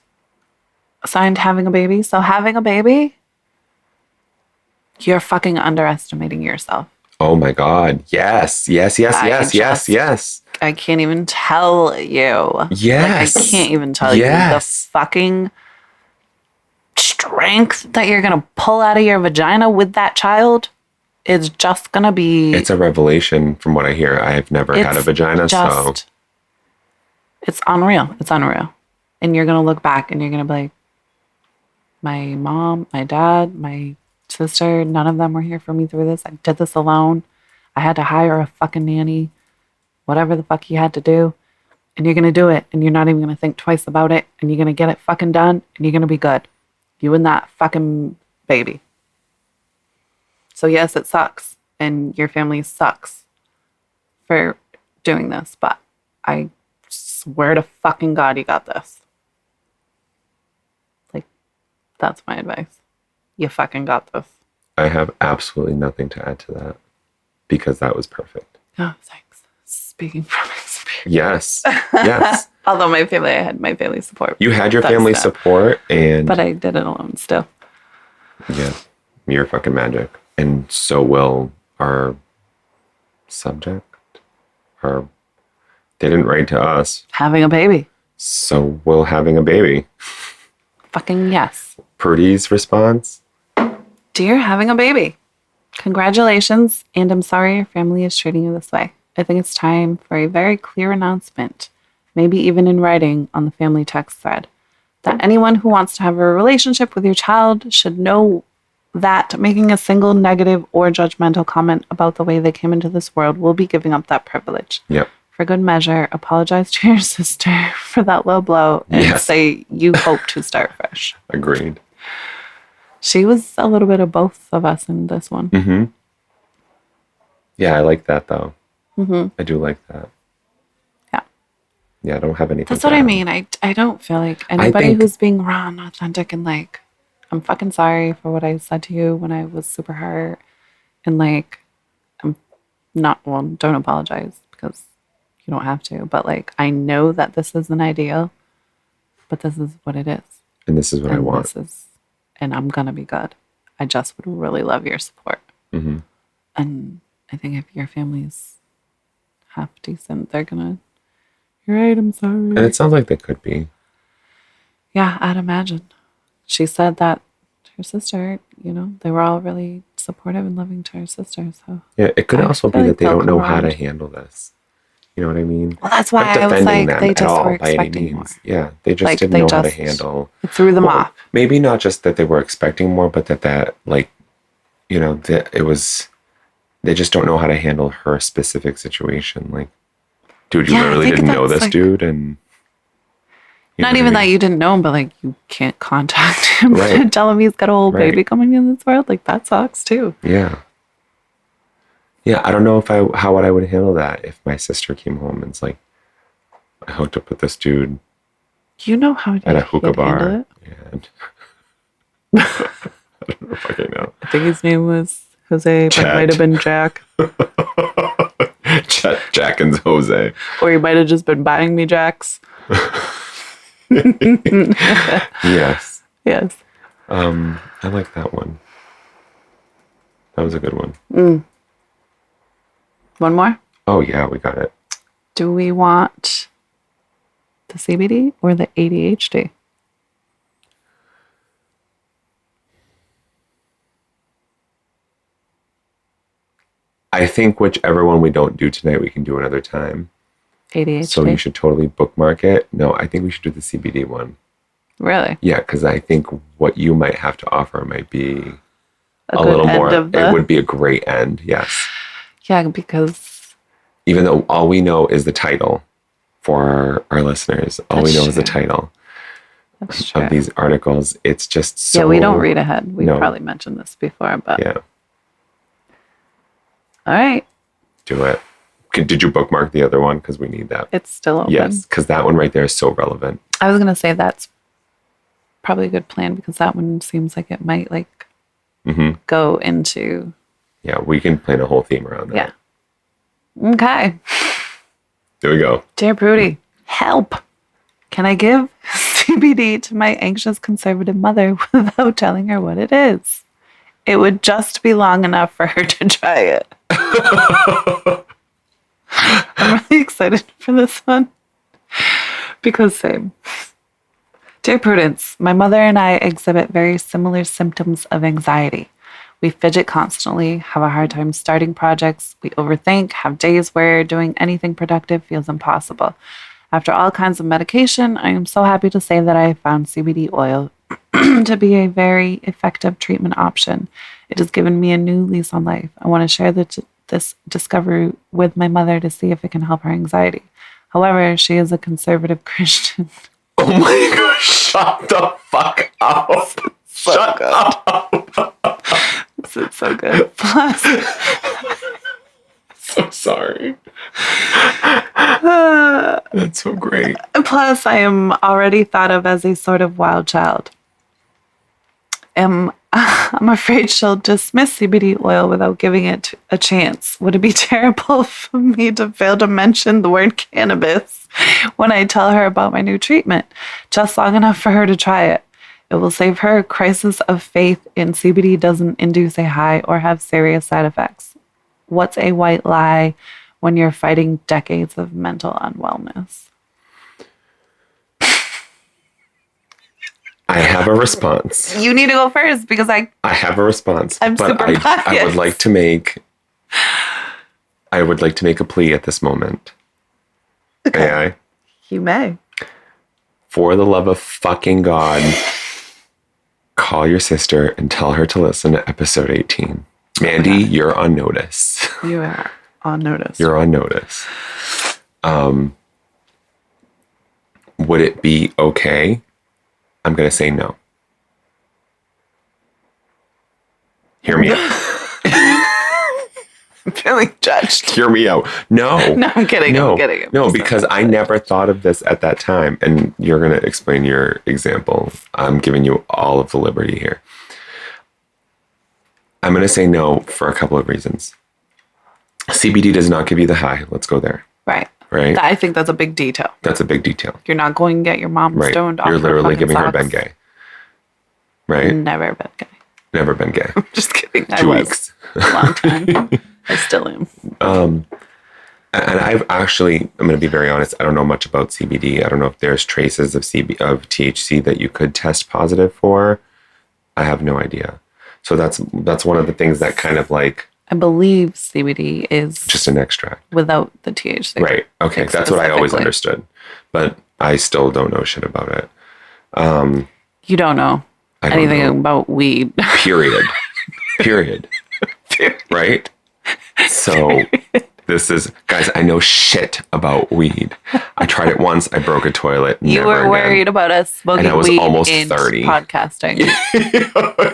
signed having a baby. So having a baby, You're fucking underestimating yourself. Oh my God. Yes. Yes. Yes. Yes. Yes. Yes. I can't even tell you. Yes. Like, I can't even tell you the fucking strength that you're going to pull out of your vagina with that child. It's just going to be... It's a revelation from what I hear. I've never had a vagina, so... It's unreal. It's unreal. And you're going to look back and you're going to be like, my mom, my dad, my sister, none of them were here for me through this. I did this alone. I had to hire a fucking nanny, whatever the fuck you had to do. And you're going to do it. And you're not even going to think twice about it. And you're going to get it fucking done. And you're going to be good. You and that fucking baby. So yes, it sucks. And your family sucks for doing this. But I swear to fucking God you got this. Like, that's my advice. You fucking got this. I have absolutely nothing to add to that because that was perfect. Oh, thanks. Speaking from experience. Yes. Yes. Although I had my family support. You had your family support but I did it alone still. Yeah. You're fucking magic. And so will our subject. They didn't write to us. Having a baby. So will having a baby. Fucking yes. Purdy's response. Dear having a baby. Congratulations. And I'm sorry your family is treating you this way. I think it's time for a very clear announcement, maybe even in writing on the family text thread, that anyone who wants to have a relationship with your child should know that making a single negative or judgmental comment about the way they came into this world will be giving up that privilege. Yep. For good measure, apologize to your sister for that low blow and say you hope to start fresh. Agreed. She was a little bit of both of us in this one. Mm-hmm. Yeah, I like that though. Mm-hmm. I do like that. Yeah. Yeah, I don't have anything. That's what I mean. I don't feel like anybody who's being raw and authentic and like, I'm fucking sorry for what I said to you when I was super hurt. And like, don't apologize because you don't have to. But like, I know that this isn't ideal, but this is what it is. And this is what I want. And I'm going to be good. I just would really love your support. Mm-hmm. And I think if your family's half decent, they're going to, you're right, I'm sorry. And it sounds like they could be. Yeah, I'd imagine. She said that her sister, they were all really supportive and loving to her sister. So yeah, it could also be that they don't know how to handle this. You know what I mean? Well, that's why I was like, they just were expecting more. Yeah, they just didn't know how to handle. It threw them off. Maybe not just that they were expecting more, but that it was, they just don't know how to handle her specific situation. Like, dude, you literally didn't know this dude, and not even that you didn't know him, but like you can't contact him to tell him he's got a whole baby coming in this world. Like that sucks too. Yeah. Yeah, I don't know how I would handle that if my sister came home and it's like, I hooked up with this dude. You know how at a hookah bar. Yeah. I don't know if I can know. I think his name was Jose, but it might have been Jack. Jack and Jose. Or he might have just been buying me Jacks. Yes. Yes. I like that one. That was a good one. Mm. One more? Oh, yeah, we got it. Do we want the CBD or the ADHD? I think whichever one we don't do tonight, we can do another time. ADHD? So you should totally bookmark it. No, I think we should do the CBD one. Really? Yeah, because I think what you might have to offer might be a little more. It would be a great end, yes. Yeah, because even though all we know is the title for our listeners, all we know is the title of these articles. It's just so... Yeah, we don't read ahead. We probably mentioned this before, but... Yeah. All right. Do it. Did you bookmark the other one? Because we need that. It's still open. Yes, because that one right there is so relevant. I was going to say that's probably a good plan because that one seems like it might go into... Yeah, we can plan a whole theme around that. Yeah. Okay. There we go. Dear Prudy, help. Can I give CBD to my anxious conservative mother without telling her what it is? it would just be long enough for her to try it. I'm really excited for this one. Because same. Dear Prudence, my mother and I exhibit very similar symptoms of anxiety. We fidget constantly, have a hard time starting projects, we overthink, have days where doing anything productive feels impossible. After all kinds of medication, I am so happy to say that I have found CBD oil to be a very effective treatment option. It has given me a new lease on life. I want to share this discovery with my mother to see if it can help her anxiety. However, she is a conservative Christian. Oh my gosh, shut the fuck up. Shut up. This is so good. Plus, so sorry. That's so great. Plus, I am already thought of as a sort of wild child. I'm afraid she'll dismiss CBD oil without giving it a chance. Would it be terrible for me to fail to mention the word cannabis when I tell her about my new treatment? Just long enough for her to try it. It will save her a crisis of faith in CBD doesn't induce a high or have serious side effects. What's a white lie when you're fighting decades of mental unwellness? I have a response. You need to go first because I have a response. I'm but super biased. I would like to make a plea at this moment. Okay. May I? You may. For the love of fucking God, call your sister and tell her to listen to episode 18. Mandy, you're on notice. You are on notice. You're on notice. Would it be okay? I'm going to say no. Hear me out. I'm feeling judged. Hear me out. No. No, I'm kidding. No, I'm kidding. no, because I never thought of this at that time. And you're going to explain your example. I'm giving you all of the liberty here. I'm going to say no for a couple of reasons. CBD does not give you the high. Let's go there. Right. Right. I think that's a big detail. That's a big detail. You're not going to get your mom Right. stoned off You're literally her giving her socks. Ben Gay. Right. Never been gay. Never been gay. Just kidding. 2 weeks. A long time. I still am. And I'm going to be very honest. I don't know much about CBD. I don't know if there's traces of THC that you could test positive for. I have no idea. So that's one of the things that kind of like. I believe CBD is just an extract without the THC. Right. Okay. That's what I always understood, but I still don't know shit about it. You don't know anything about weed. Period. Period. Right. So this is, guys, I know shit about weed. I tried it once. I broke a toilet. You were worried about us smoking and I was weed almost in 30. Podcasting.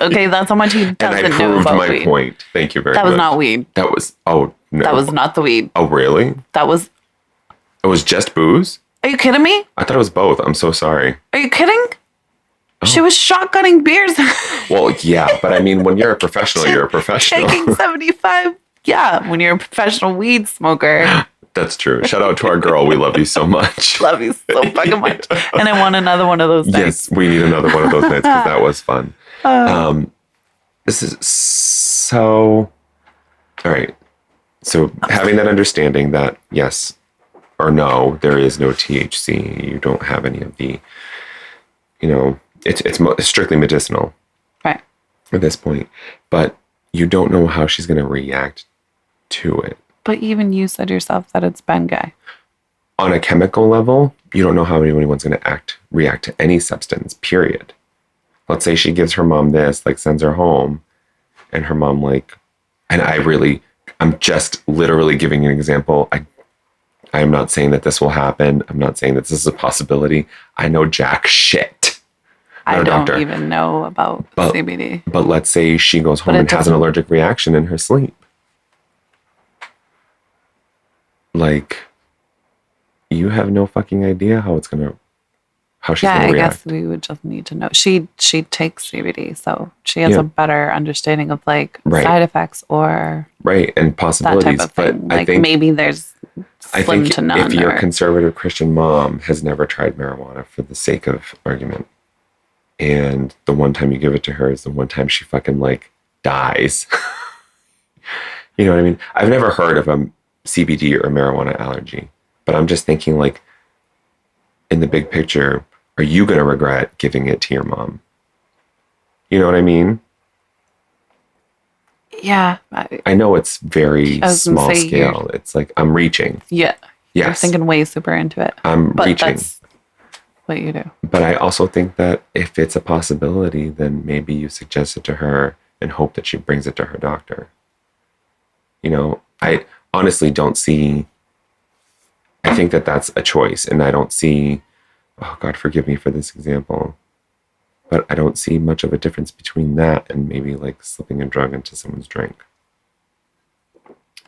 Okay, that's how much he doesn't and I know proved about my weed. point. Thank you very much. That was not weed. That was, oh, no. That was not the weed. Oh, really? That was... It was just booze? Are you kidding me? I thought it was both. I'm so sorry. Are you kidding? Oh. She was shotgunning beers. Well, yeah, but I mean, when you're a professional, you're a professional. Taking 75. Yeah, when you're a professional weed smoker. That's true. Shout out to our girl. We love you so much. Love you so fucking much. And I want another one of those nights. Yes, we need another one of those nights because that was fun. This is so... All right. So having that understanding that yes or no, there is no THC. You don't have any of the, it's strictly medicinal. Right. At this point. But you don't know how she's going to react to it. But even you said yourself that it's Ben Gay. On a chemical level, you don't know how anyone's going to react to any substance, period. Let's say she gives her mom this, like sends her home, and her mom I'm just literally giving an example. I am not saying that this will happen. I'm not saying that this is a possibility. I know jack shit. I don't even know about CBD. But let's say she goes home and has an allergic reaction in her sleep. Like, you have no fucking idea how she's gonna react. I guess we would just need to know. She takes CBD, so she has a better understanding of side effects or and possibilities. That type of thing. But I think maybe there's slim to none. If your conservative Christian mom has never tried marijuana for the sake of argument, and the one time you give it to her is the one time she fucking dies. You know what I mean? I've never heard of a CBD or marijuana allergy, but I'm just thinking like, in the big picture, are you going to regret giving it to your mom? You know what I mean? Yeah. I know it's very small scale. It's like, I'm reaching. Yeah. Yes. You're thinking way super into it. But reaching. That's what you do. But I also think that if it's a possibility, then maybe you suggest it to her and hope that she brings it to her doctor. You know, I honestly don't see, I think that that's a choice. And I don't see, oh God, forgive me for this example, but I don't see much of a difference between that and maybe like slipping a drug into someone's drink.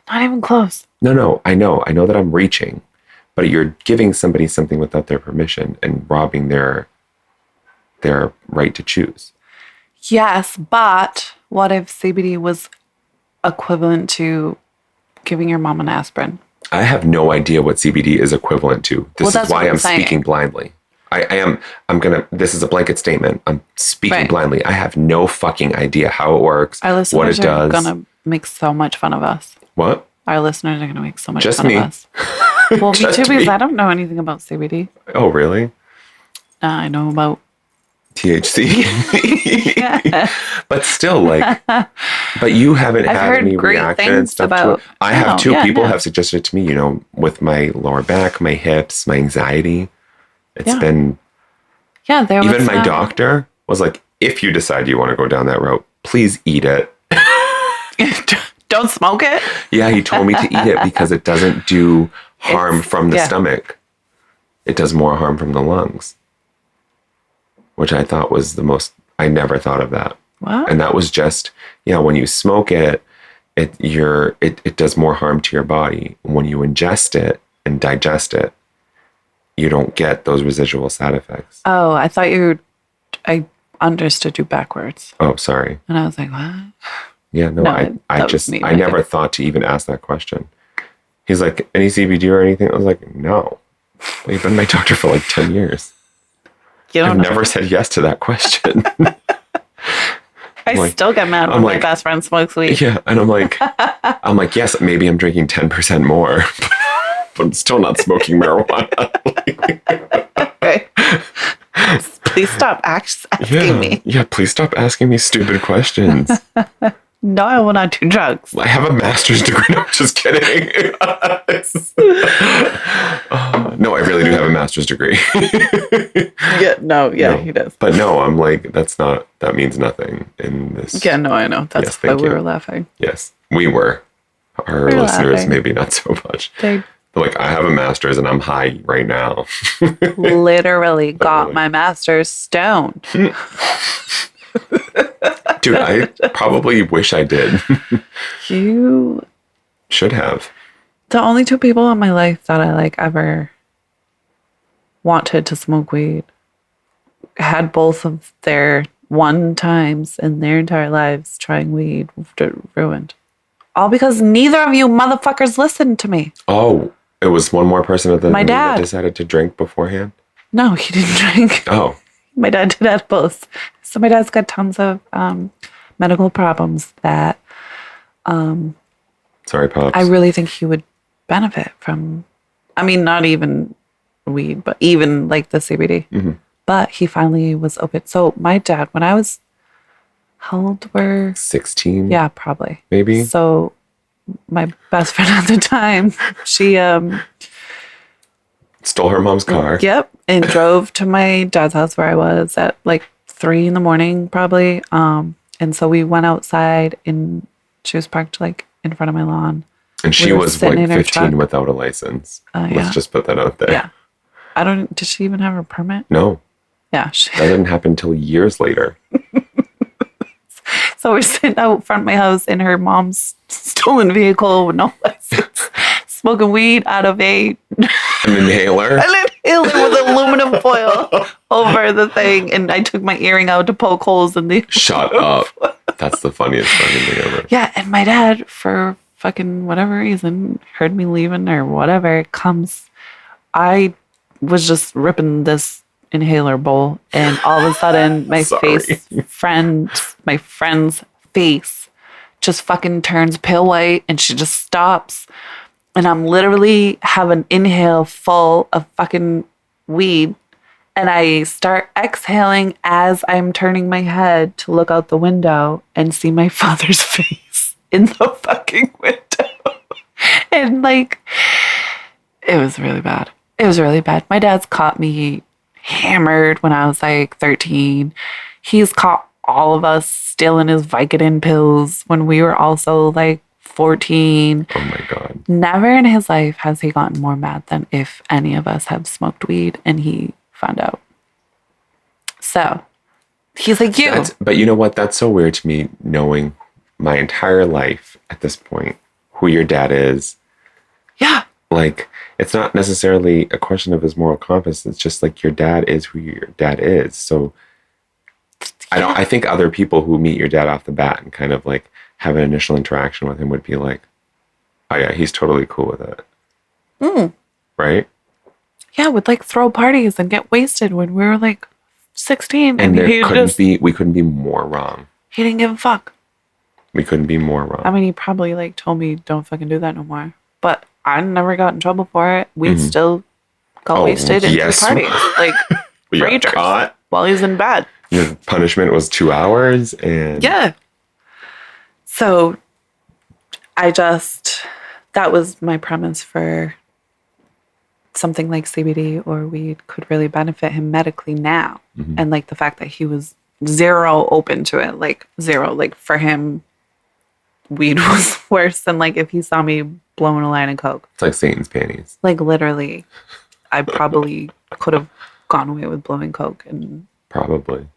Not even close. No, I know that I'm reaching, but you're giving somebody something without their permission and robbing their right to choose. Yes, but what if CBD was equivalent to giving your mom an aspirin? I have no idea what CBD is equivalent to. This is why I'm speaking blindly. This is a blanket statement. I'm speaking blindly. I have no fucking idea how it works, Our listeners what it does. are going to make so much fun of us. What? Our listeners are going to make so much Just fun me. of us. Well, me Just too, because me. I don't know anything about CBD. Oh, really? I know about THC. But still, like, but you haven't I've had heard any great reaction things and stuff about- to it. I have too. Yeah, People yeah. have suggested it to me, you know, with my lower back, my hips, my anxiety. It's been, there was even my doctor was like, if you decide you want to go down that route, please eat it. Don't smoke it. Yeah, he told me to eat it because it doesn't do harm from the stomach. It does more harm from the lungs, which I thought was the most, I never thought of that. What? And that was just, when you smoke it, it does more harm to your body. When you ingest it and digest it, you don't get those residual side effects. Oh, I understood you backwards. Oh, sorry. And I was like, what? Yeah, no, I never thought to even ask that question. He's like, any CBD or anything? I was like, no. You've been my doctor for like 10 years. I've never said yes to that question. I still get mad when my best friend smokes weed. Yeah, and I'm like, yes, maybe I'm drinking 10% more, but I'm still not smoking marijuana. Please stop asking me. Yeah, please stop asking me stupid questions. No, I will not do drugs. I have a master's degree. No, I'm just kidding. No, I really do have a master's degree. No, he does. But no, I'm like, that means nothing in this. Yeah, no, I know. That's why we were laughing. Yes, we were. Our listeners, laughing. Maybe not so much. They're like, I have a master's and I'm high right now. Literally got my master's stoned. Dude, I probably wish I did. You should have. The only two people in my life that I ever wanted to smoke weed had both of their one times in their entire lives trying weed ruined. All because neither of you motherfuckers listened to me. Oh, it was one more person other than my dad that decided to drink beforehand? No, he didn't drink. Oh. My dad did edibles. So my dad's got tons of medical problems that sorry, Pops. I really think he would benefit from. I mean, not even weed, but even like the CBD. Mm-hmm. But he finally was open. So my dad, when I was, how old were? 16? Yeah, probably. Maybe. So my best friend at the time, she stole her mom's car. Yep. And drove to my dad's house where I was at like 3 a.m. probably. And so we went outside and she was parked like in front of my lawn. And she was like 15 without a license. Let's just put that out there. Yeah. Did she even have a permit? No. Yeah. That didn't happen until years later. So we're sitting out front of my house in her mom's stolen vehicle with no license, smoking weed out of an inhaler. An inhaler with aluminum foil over the thing. And I took my earring out to poke holes in the... Shut up. That's the funniest fucking thing ever. Yeah, and my dad, for fucking whatever reason, heard me leaving or whatever, comes... I was just ripping this inhaler bowl, and all of a sudden my friend's face just fucking turns pale white and she just stops. And I'm literally have an inhale full of fucking weed. And I start exhaling as I'm turning my head to look out the window and see my father's face in the fucking window. And like, it was really bad. It was really bad. My dad's caught me hammered when I was like 13. He's caught all of us stealing his Vicodin pills when we were also like 14. Oh my God. Never in his life has he gotten more mad than if any of us have smoked weed and he found out. So he's like, But you know what? That's so weird to me, knowing my entire life at this point, who your dad is. Yeah. Like, it's not necessarily a question of his moral compass. It's just like your dad is who your dad is. So I think other people who meet your dad off the bat and kind of like have an initial interaction with him would be like, oh yeah, he's totally cool with it. Right? Yeah, would like throw parties and get wasted when we were like 16. And we couldn't be more wrong. He didn't give a fuck. We couldn't be more wrong. I mean, he probably like told me don't fucking do that no more. But I never got in trouble for it. We still got wasted and threw parties. Like we got ragers caught while he's in bed. Your punishment was 2 hours and yeah. So that was my premise for something like CBD or weed could really benefit him medically now. And like the fact that he was zero open to it, like zero, like for him, weed was worse than like if he saw me blowing a line of coke. It's like Satan's panties. Like literally, I probably could have gone away with blowing coke and probably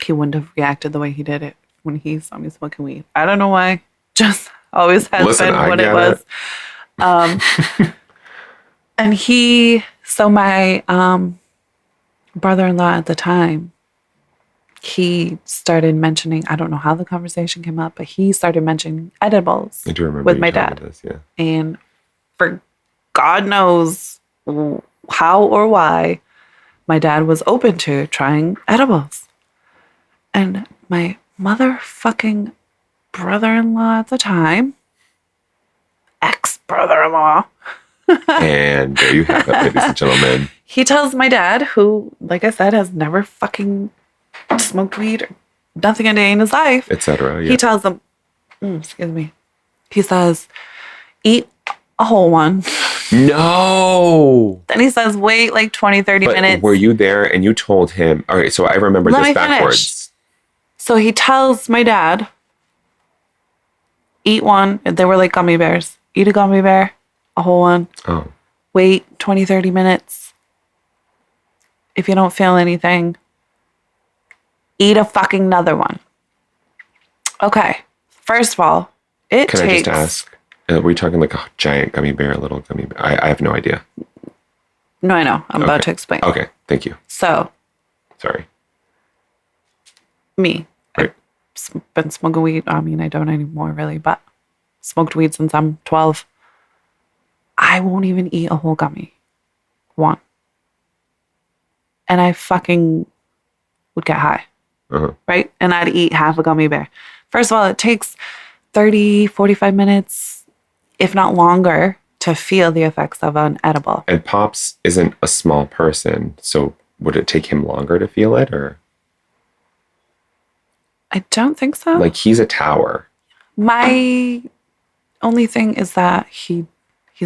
he wouldn't have reacted the way he did it when he saw me smoking weed. I don't know why. Just always has been what it was. And my brother-in-law at the time, he started mentioning, I don't know how the conversation came up, but he started mentioning edibles I do remember with my dad. This, yeah. And for God knows how or why, my dad was open to trying edibles. And my motherfucking brother-in-law at the time, ex-brother-in-law, and there you have it, ladies and gentlemen. He tells my dad, who, like I said, has never fucking smoked weed or nothing a day in his life, etc. He tells them, excuse me. He says, eat a whole one. No. Then he says, wait like 20, 30 minutes. Were you there and you told him? All right, so I remember this backwards. Finish. So he tells my dad, eat one. They were like gummy bears. Eat a gummy bear, a whole one. Oh. Wait 20, 30 minutes. If you don't feel anything, eat a fucking another one. Okay. First of all, Can I just ask? Were you talking like a giant gummy bear, a little gummy bear? I have no idea. No, I know. I'm about to explain. Okay. Thank you. So. Sorry. Me. Right. I've been smoking weed. I mean, I don't anymore really, but smoked weed since I'm 12. I won't even eat a whole gummy. One. And I fucking would get high. Right? And I'd eat half a gummy bear. First of all, it takes 30, 45 minutes, if not longer, to feel the effects of an edible. And Pops isn't a small person, so would it take him longer to feel it, or? I don't think so. Like, he's a tower. My only thing is that he's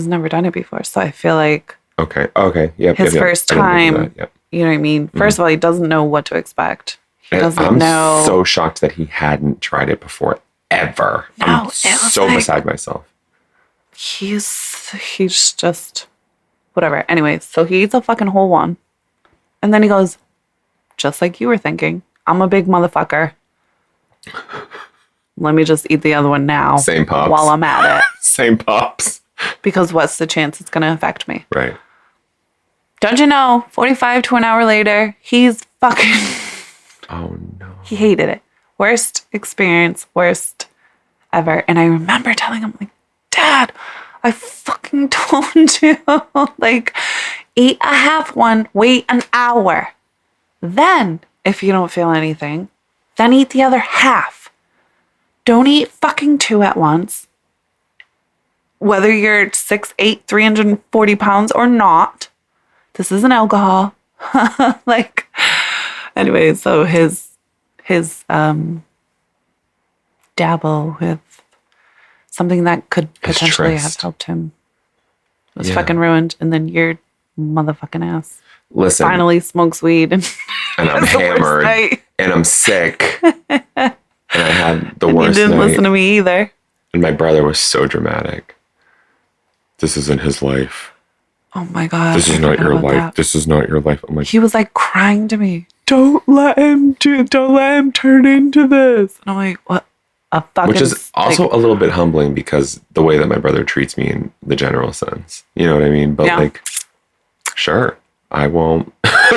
never done it before, so I feel like Okay. Yep. his first time, you know what I mean? First of all, he doesn't know what to expect. He doesn't know. I'm so shocked that he hadn't tried it before, ever. No, I'm so beside myself. He's just whatever. Anyway, so he eats a fucking whole one. And then he goes, just like you were thinking, I'm a big motherfucker. Let me just eat the other one now. Same Pops. While I'm at it. Same Pops. Because what's the chance it's going to affect me? Right. Don't you know, 45 to an hour later, he's fucking... Oh, no. He hated it. Worst experience, worst ever. And I remember telling him, like, Dad, I fucking told you. Like, eat a half one, wait an hour. Then, if you don't feel anything, then eat the other half. don't eat fucking 2 at once. Whether you're 6'8", 340 pounds or not. This isn't alcohol. Like, anyway, so his dabble with something that could potentially have helped him was fucking ruined. And then your motherfucking ass finally smokes weed and I'm hammered and I'm sick and I had the worst night. You didn't listen to me either. And my brother was so dramatic. This isn't his life. Oh my God. This is not your life. That. This is not your life. I'm like, he was like crying to me. Don't let him turn into this. And I'm like, what? Which is also a little bit humbling because the way that my brother treats me in the general sense. You know what I mean? But like, sure, I won't. I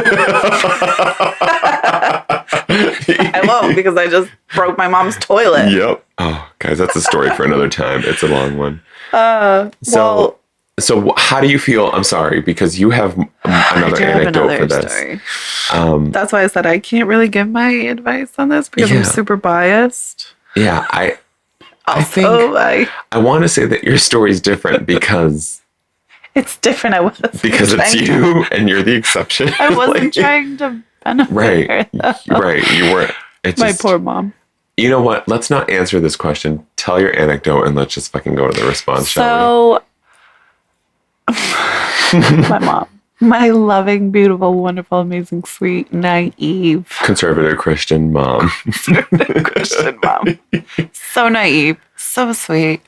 won't because I just broke my mom's toilet. Yep. Oh, guys, that's a story for another time. It's a long one. So how do you feel? I'm sorry, because you have another anecdote for this. Story. That's why I said I can't really give my advice on this because I'm super biased. Yeah, I think I want to say that your story is different because it's different. Because it's you and you're the exception. I wasn't trying to benefit her, right. You weren't. My poor mom. You know what? Let's not answer this question. Tell your anecdote and let's just fucking go to the response, shall we? My mom. My loving, beautiful, wonderful, amazing, sweet, naive. Conservative Christian mom. Conservative Christian mom. So naive. So sweet.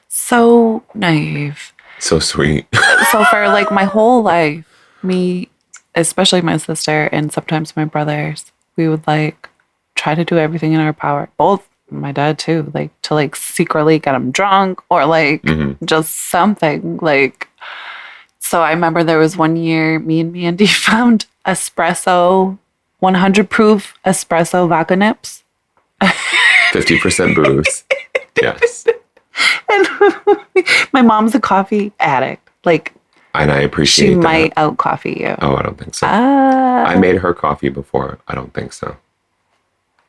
So naive. So sweet. So for like my whole life, me, especially my sister and sometimes my brothers, we would like try to do everything in our power. Both my dad too, like to like secretly get him drunk or like just something like. So I remember there was one year me and Mandy found espresso, 100 proof espresso vodka nips. 50% booze. Yes. And my mom's a coffee addict. Like, and I appreciate she that. might out coffee you. Oh, I don't think so. I made her coffee before. I don't think so.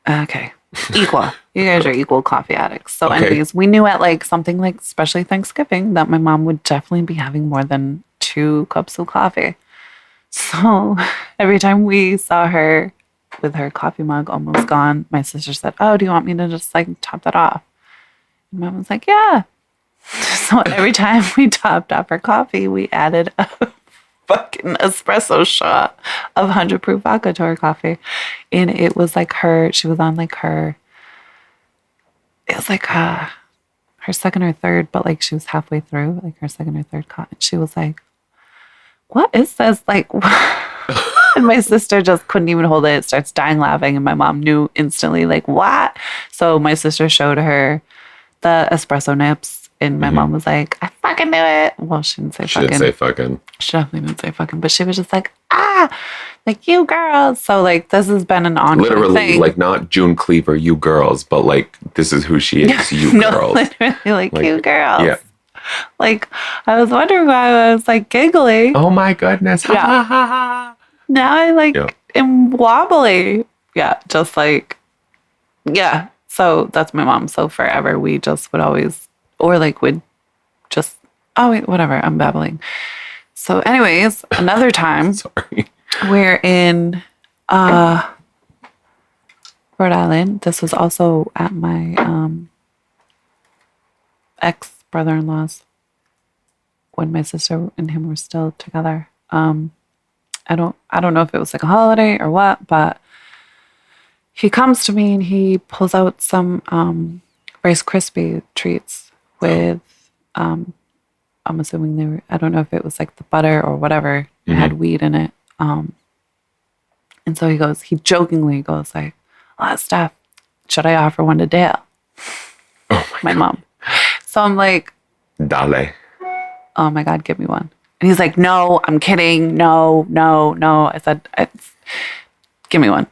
Okay. Equal. You guys are equal coffee addicts. So anyways, we knew at like something like especially Thanksgiving that my mom would definitely be having more than 2 cups of coffee. So every time we saw her with her coffee mug almost gone, my sister said, "Oh, do you want me to just like top that off?" And Mom was like, "Yeah." So every time we topped off her coffee, we added a fucking espresso shot of 100 proof vodka to her coffee. And it was like she was on like it was like her second or third, but like she was halfway through, like her second or third cup. And she was like, "What is this?" Like, and my sister just couldn't even hold it. Starts dying laughing. And my mom knew instantly, like, what? So my sister showed her the espresso nips. And my mom was like, "I fucking knew it." Well, she didn't say fucking. She didn't say fucking. She definitely didn't say fucking. But she was just like, like, you girls. So, like, this has been an ongoing literally, thing. like, not June Cleaver, you girls, but, like, this is who she is, you girls. Literally, like, you girls. Yeah. Like, I was wondering why I was, like, giggly. Oh, my goodness. Ha, ha, ha, ha. Now I, like, am wobbly. Yeah, just, like, yeah. So, that's my mom. So, forever, we just would always... Or like would just, oh wait, whatever, I'm babbling. So anyways, another time we're in Rhode Island. This was also at my ex-brother-in-law's when my sister and him were still together. I don't know if it was like a holiday or what, but he comes to me and he pulls out some Rice Krispie treats with I'm assuming they were, I don't know if it was like the butter or whatever, it had weed in it. And so he jokingly goes like, "Oh, Steph, should I offer one to Dale?" Oh my mom. So I'm like, Dale. "Oh my God, give me one." And he's like, "No, I'm kidding. No. I said, "Give me one."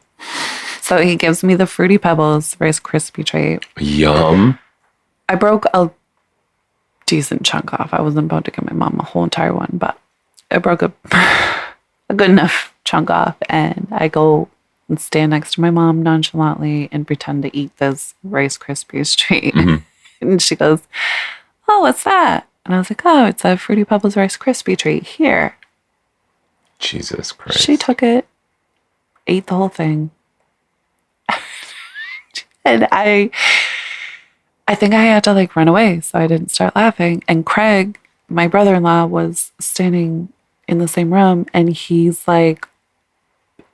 So he gives me the Fruity Pebbles Rice Krispie treat. Yum. I broke a decent chunk off. I wasn't about to give my mom a whole entire one, but I broke a good enough chunk off, and I go and stand next to my mom nonchalantly and pretend to eat this Rice Krispies treat. And she goes, "Oh, what's that?" And I was like, "Oh, it's a Fruity Pebbles Rice Krispie treat. Here." Jesus Christ. She took it, ate the whole thing. And I think I had to like run away, so I didn't start laughing. And Craig, my brother-in-law, was standing in the same room, and he's like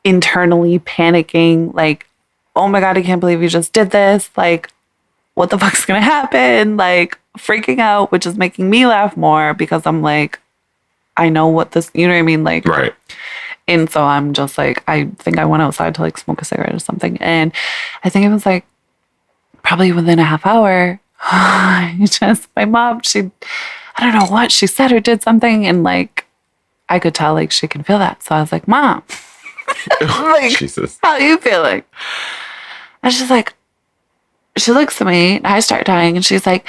internally panicking, like, "Oh my God, I can't believe you just did this. Like, what the fuck's gonna happen?" Like freaking out, which is making me laugh more because I'm like, I know what this, you know what I mean? Like, Right. And so I'm just like, I think I went outside to like smoke a cigarette or something. And I think it was like probably within a half hour, my mom, I don't know what she said or did something. And like, I could tell like she can feel that. So I was like, "Mom, like, Jesus. how are you feeling?" And she's like, she looks at me and I start dying. And she's like,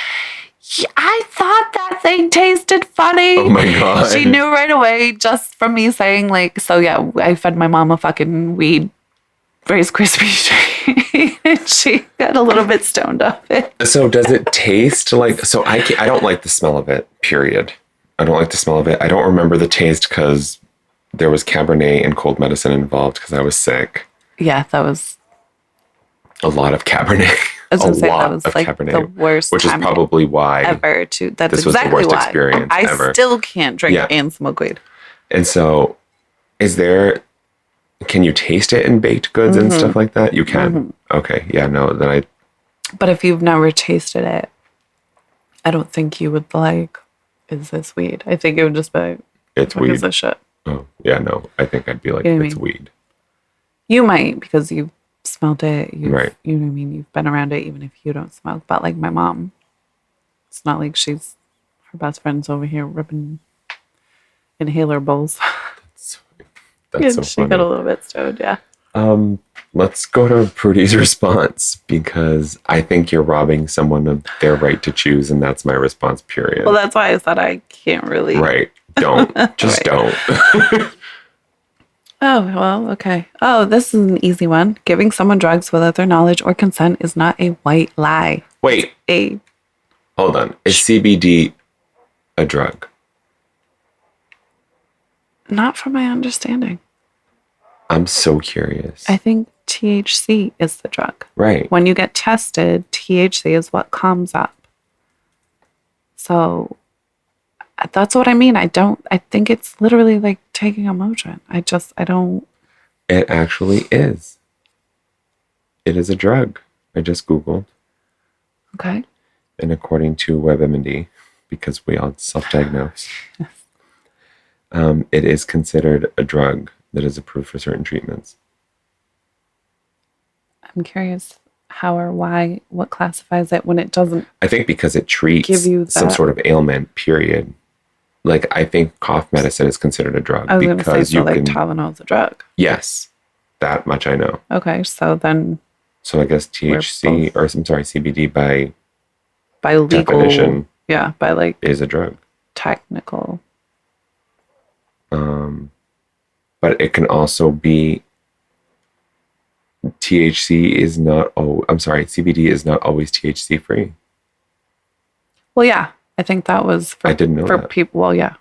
"Yeah, I thought that thing tasted funny." Oh my God. She knew right away just from me saying like, so yeah, I fed my mom a fucking weed Rice Krispies treat. And she got a little bit stoned off it. So does it taste like, so I don't like the smell of it, period. I don't like the smell of it. I don't remember the taste because there was Cabernet and cold medicine involved because I was sick. Yeah, that was A lot of Cabernet. I was a gonna say lot that was of like Cabernet, the worst which is time probably why ever to that's this was the exactly worst why experience I ever. still can't drink Yeah. and smoke weed. And so can you taste it in baked goods and stuff like that? You can. Okay. Yeah, no, then But if you've never tasted it, I don't think you would like, "Is this weed?" I think it would just be, it's "What is weed. this shit?" Oh, yeah, no. I think I'd be like, You know what I it's mean? weed. You might because you've smelled it. Right. You know what I mean? You've been around it even if you don't smoke. But like my mom, it's not like her best friend's over here ripping inhaler bowls. That's so She funny. got a little bit stoned, yeah. Let's go to Prudy's response because I think you're robbing someone of their right to choose, and that's my response, period. Well, that's why I said I can't really. Right. Don't. Just don't. Oh, well, okay. Oh, this is an easy one. Giving someone drugs without their knowledge or consent is not a white lie. Wait, A hold on. Is CBD a drug? Not from my understanding. I'm so curious. I think THC is the drug. Right. When you get tested, THC is what comes up. So that's what I mean. I think it's literally like taking a motion. I don't. It actually is. It is a drug. I just Googled. Okay. And according to WebMD, because we all self-diagnose, it is considered a drug that is approved for certain treatments. I'm curious how or why, what classifies it when it doesn't. I think because it treats Give you some that- sort of ailment, period. Like, I think cough medicine is considered a drug I was going to say, because so you like can... Tylenol is a drug. Yes, that much I know. Okay, so then So I guess THC, or I'm sorry, CBD by legal definition by like is a drug. technical. But it can also be CBD is not always THC free. Well, yeah, I think that was for, I didn't know that. people. Well, yeah,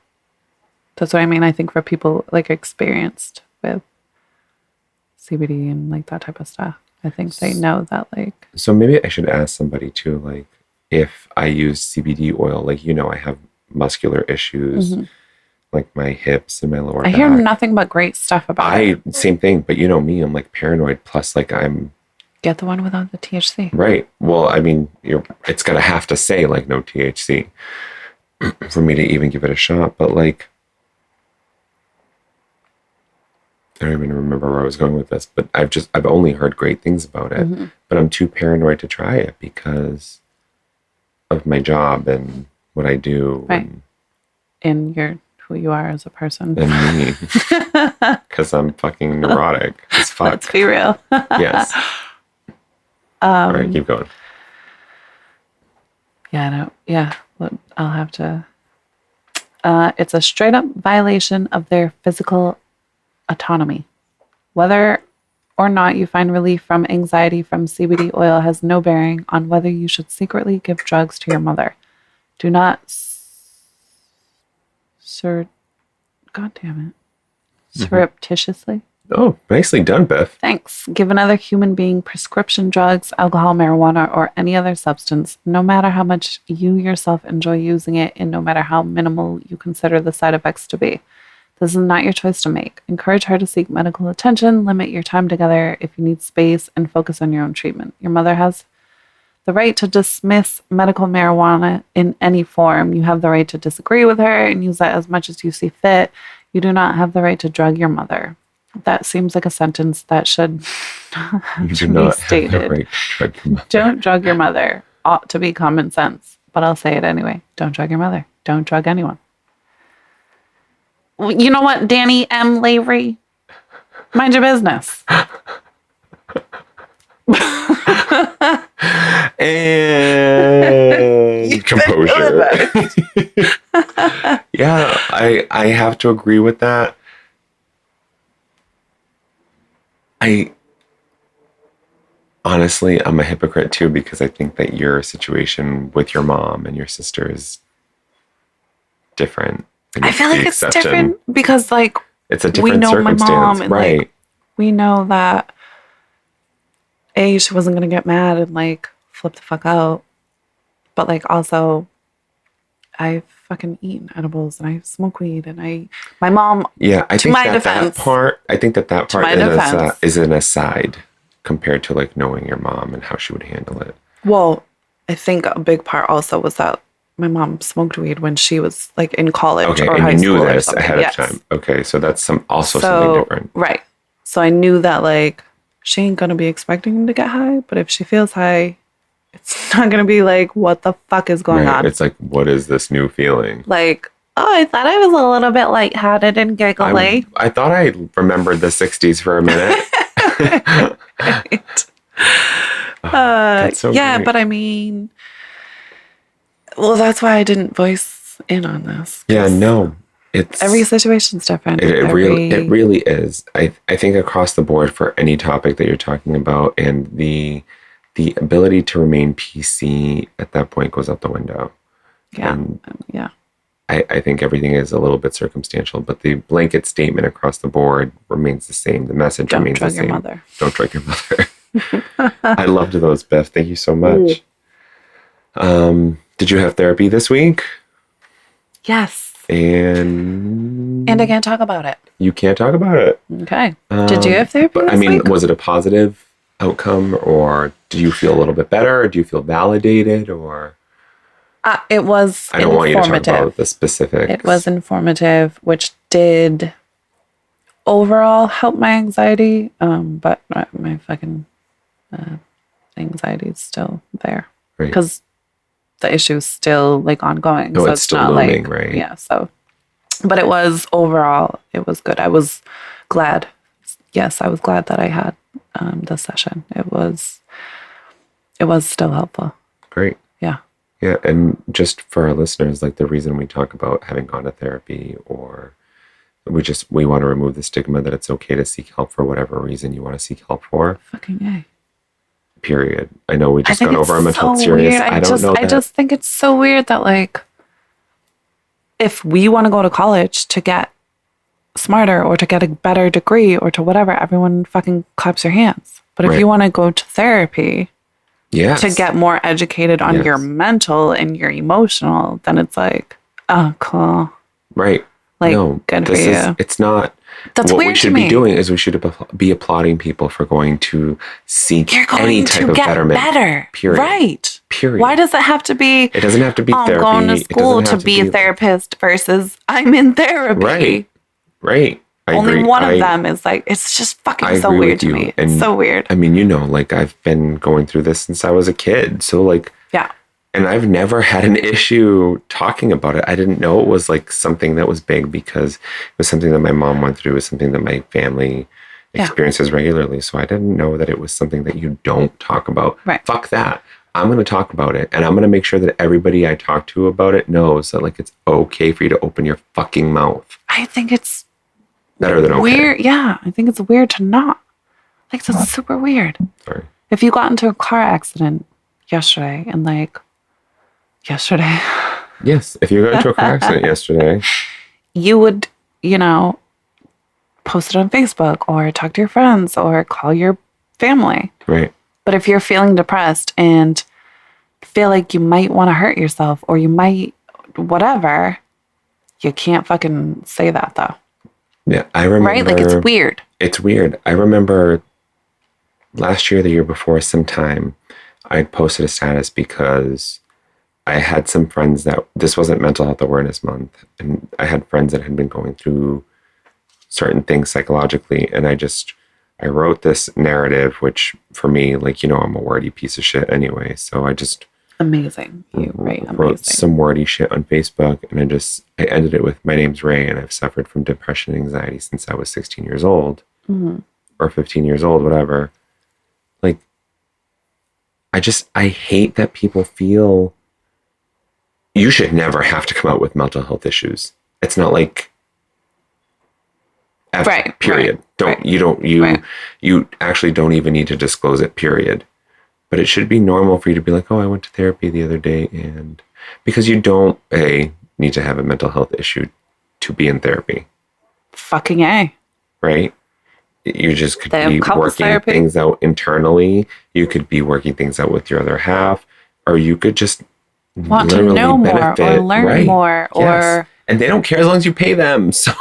that's what I mean. I think for people like experienced with CBD and like that type of stuff, I think they know that like. So maybe I should ask somebody too, like if I use CBD oil, like, I have muscular issues, like my hips and my lower back. I hear nothing but great stuff about it. Same thing, but you know me, I'm like paranoid. Plus, like Get the one without the THC. right. Well, I mean, it's gonna have to say like no THC for me to even give it a shot. But like, I don't even remember where I was going with this. But I've only heard great things about it. But I'm too paranoid to try it because of my job and what I do. Right. And who you are as a person. And me, because I'm fucking neurotic as fuck. Let's be real. Yes. All right, keep going. Yeah, no, yeah. I'll have to. It's a straight up violation of their physical autonomy. Whether or not you find relief from anxiety from CBD oil has no bearing on whether you should secretly give drugs to your mother. Do not God damn it. Surreptitiously. Oh, nicely done, Beth. Thanks. Give another human being prescription drugs, alcohol, marijuana, or any other substance, no matter how much you yourself enjoy using it and no matter how minimal you consider the side effects to be. This is not your choice to make. Encourage her to seek medical attention, limit your time together if you need space, and focus on your own treatment. Your mother has the right to dismiss medical marijuana in any form. You have the right to disagree with her and use that as much as you see fit. You do not have the right to drug your mother. That seems like a sentence that should You do be not stated. have the right to drug your mother. Don't drug your mother. Ought to be common sense, but I'll say it anyway. Don't drug your mother. Don't drug anyone. Well, you know what, Danny M. Lavery? Mind your business. And composure. Yeah, I have to agree with that. Honestly, I'm a hypocrite too, because I think that your situation with your mom and your sister is different. I feel like it's different because, like, it's a different we know circumstance, my mom, and right? like, we know that she wasn't gonna get mad and like flip the fuck out, but like also, I've fucking eaten edibles and I smoke weed and my mom. Yeah, I think that defense, part. I think that part defense, is an aside compared to like knowing your mom and how she would handle it. Well, I think a big part also was that my mom smoked weed when she was like in college or high school. You knew this or ahead of time. Okay, so that's something different. Right. So I knew that like she ain't gonna be expecting him to get high, but if she feels high, it's not gonna be like, what the fuck is going on? It's like, what is this new feeling? Like, oh, I thought I was a little bit lightheaded and giggly. I thought I remembered the 60s for a minute. Right. That's so great. But I mean, well, that's why I didn't voice in on this. Yeah, no. It's every situation's different. It really is. I think across the board for any topic that you're talking about, and the ability to remain PC at that point goes out the window. Yeah. And yeah. I think everything is a little bit circumstantial, but the blanket statement across the board remains the same. The message remains the same. Don't drug your mother. I loved those, Beth. Thank you so much. Did you have therapy this week? Yes. And I can't talk about it. You can't talk about it. Okay. Did you have therapy this week? Was it a positive outcome, or do you feel a little bit better, or do you feel validated, or? It was I don't want you to talk about the specifics. It was informative, which did overall help my anxiety, but my fucking anxiety is still there. Because the issue is still like ongoing. No, so it's still not looming, right? Yeah. So, but it was overall, it was good. I was glad. Yes, I was glad that I had this session. It was still helpful. Great. Yeah. Yeah, and just for our listeners, like the reason we talk about having gone to therapy, or we want to remove the stigma that it's okay to seek help for whatever reason you want to seek help for. Fucking yay. Period. I know we just got over our mental health serious. I just think it's so weird that like, if we want to go to college to get smarter or to get a better degree or to whatever, everyone fucking claps their hands. But if you want to go to therapy to get more educated on your mental and your emotional, then it's like, oh, cool. Right. Like, good for you. It's not. That's what weird we should to be me. doing is we should be applauding people for going to seek any type of betterment. Better. Period. Right. Period. Why does it have to be? It doesn't have to be therapy. I'm going to school to be a therapist versus I'm in therapy. Right. Only one of them is like, it's just fucking so weird to me. It's so weird. I mean, like I've been going through this since I was a kid. So like, yeah. And I've never had an issue talking about it. I didn't know it was like something that was big because it was something that my mom went through. It was something that my family experiences regularly. So I didn't know that it was something that you don't talk about. Right. Fuck that. I'm going to talk about it. And I'm going to make sure that everybody I talk to about it knows that like it's okay for you to open your fucking mouth. I think it's better than okay. Weird. Yeah. I think it's weird to not. Like, that's super weird. Sorry. If you got into a car accident yesterday and like, yesterday, Yes, if you got into a car accident yesterday, you would, post it on Facebook or talk to your friends or call your family. right? But if you're feeling depressed and feel like you might want to hurt yourself or you might whatever, you can't fucking say that though. Yeah, I remember. Right? Like, it's weird. It's weird. I remember last year, the year before, sometime, I posted a status because I had some friends that this wasn't Mental Health Awareness Month, and I had friends that had been going through certain things psychologically, and I wrote this narrative, which for me, like, I'm a wordy piece of shit anyway, so I just Amazing. You write wrote amazing. some wordy shit on Facebook, and I ended it with, "My name's Ray, and I've suffered from depression and anxiety since I was 16 years old, or 15 years old, whatever." Like, I hate that people feel you should never have to come out with mental health issues. It's not like ever, Right, period. right, You actually don't even need to disclose it, period. But it should be normal for you to be like, "Oh, I went to therapy the other day," and because you don't need to have a mental health issue to be in therapy. Fucking A. Right? You just could They have be couples working therapy. things out internally. You could be working things out with your other half, or you could just Want to literally know more or benefit, learn right? more Yes. And they don't care as long as you pay them. So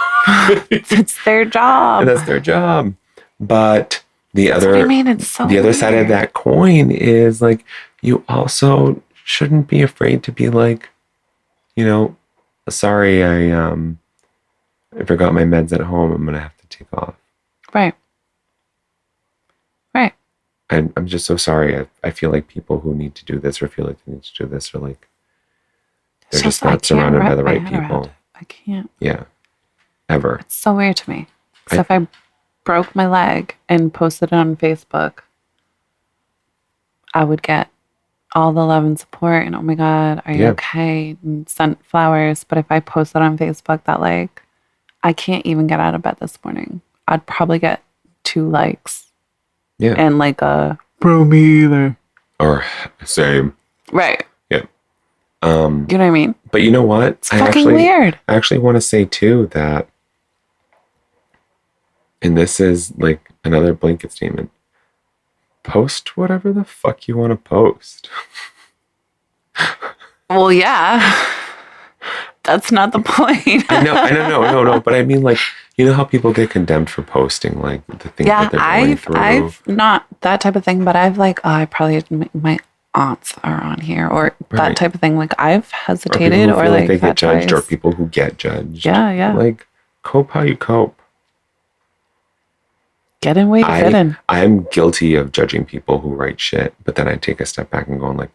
it's their job. that's their job. But the That's other, what I mean. It's so the other side of weird. that coin is like, you also shouldn't be afraid to be like, "Sorry, I forgot my meds at home. I'm gonna have to take off. Right. Right. And I'm just so sorry. I feel like people who need to do this or feel like they need to do this are like, they're It's just I not can't surrounded by wrap the my right head around people. it. I can't. Yeah. Ever. It's so weird to me. So if I broke my leg and posted it on Facebook, I would get all the love and support and, "Oh my God, are you okay?" and sent flowers. But if I posted on Facebook that like, "I can't even get out of bed this morning," I'd probably get 2 likes. Yeah. And like a, "Bro, me either." Or same. Right. Yeah. You know what I mean? But you know what? It's fucking weird. I actually want to say too that, and this is like another blanket statement, post whatever the fuck you want to post. Well, yeah. That's not the point. I know, no. But I mean, like, you know how people get condemned for posting like the things that they're going through? I've not that type of thing, but I've like, I probably, my aunts are on here or that type of thing. Like, I've hesitated or like they get judged twice. or people who get judged. Yeah. Like, cope how you cope. Get in where you fit in. I'm guilty of judging people who write shit, but then I take a step back and go like,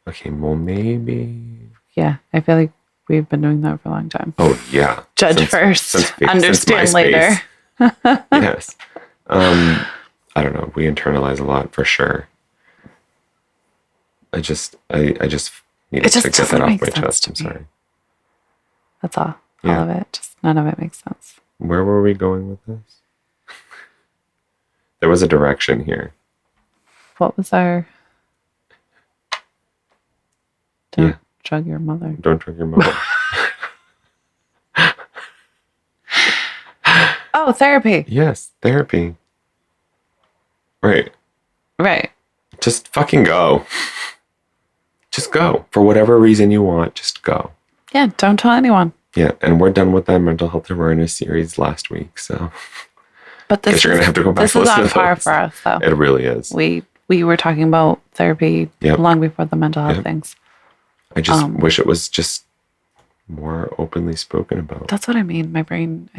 okay, well, maybe. Yeah, I feel like we've been doing that for a long time. Oh, yeah. Judge first, understand later. Yes. I don't know. We internalize a lot for sure. I just needed to get that off my chest. I'm sorry. That's all. All of it. Just none of it makes sense. Where were we going with this? There was a direction here. What was our... Don't drug your mother. Don't drug your mother. Oh, therapy. Yes, therapy. Right. Just fucking go. Just go. For whatever reason you want, just go. Yeah, don't tell anyone. Yeah, and we're done with that mental health awareness series last week, so... But this you're gonna have to go back to listen to on par those. for us, though. It really is. We were talking about therapy long before the mental health things. I just wish it was just more openly spoken about. That's what I mean. My brain,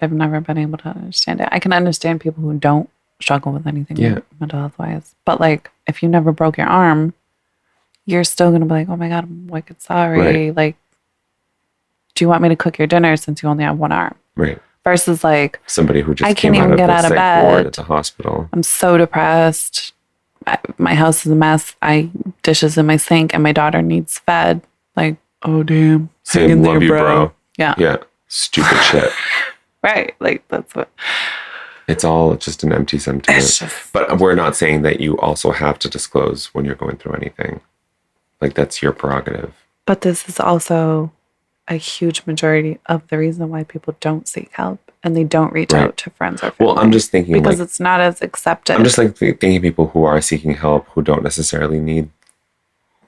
I've never been able to understand it. I can understand people who don't struggle with anything mental health wise. But like, if you never broke your arm, you're still going to be like, "Oh my God, I'm wicked sorry." Right. Like, do you want me to cook your dinner since you only have one arm? Right. Versus like, somebody who just I can't came even get out out of psych ward bed at the hospital. I'm so depressed. My house is a mess. Dishes in my sink and my daughter needs fed. Like, oh damn. Same, love you, bro. Yeah. Yeah. Stupid shit. Right. Like, that's what. It's all just an empty sentiment. It's just, But we're not saying that you also have to disclose when you're going through anything. Like, that's your prerogative. but this is also a huge majority of the reason why people don't seek help and they don't reach out to friends or family. Well, I'm just thinking because it's not as accepted. I'm just like thinking people who are seeking help who don't necessarily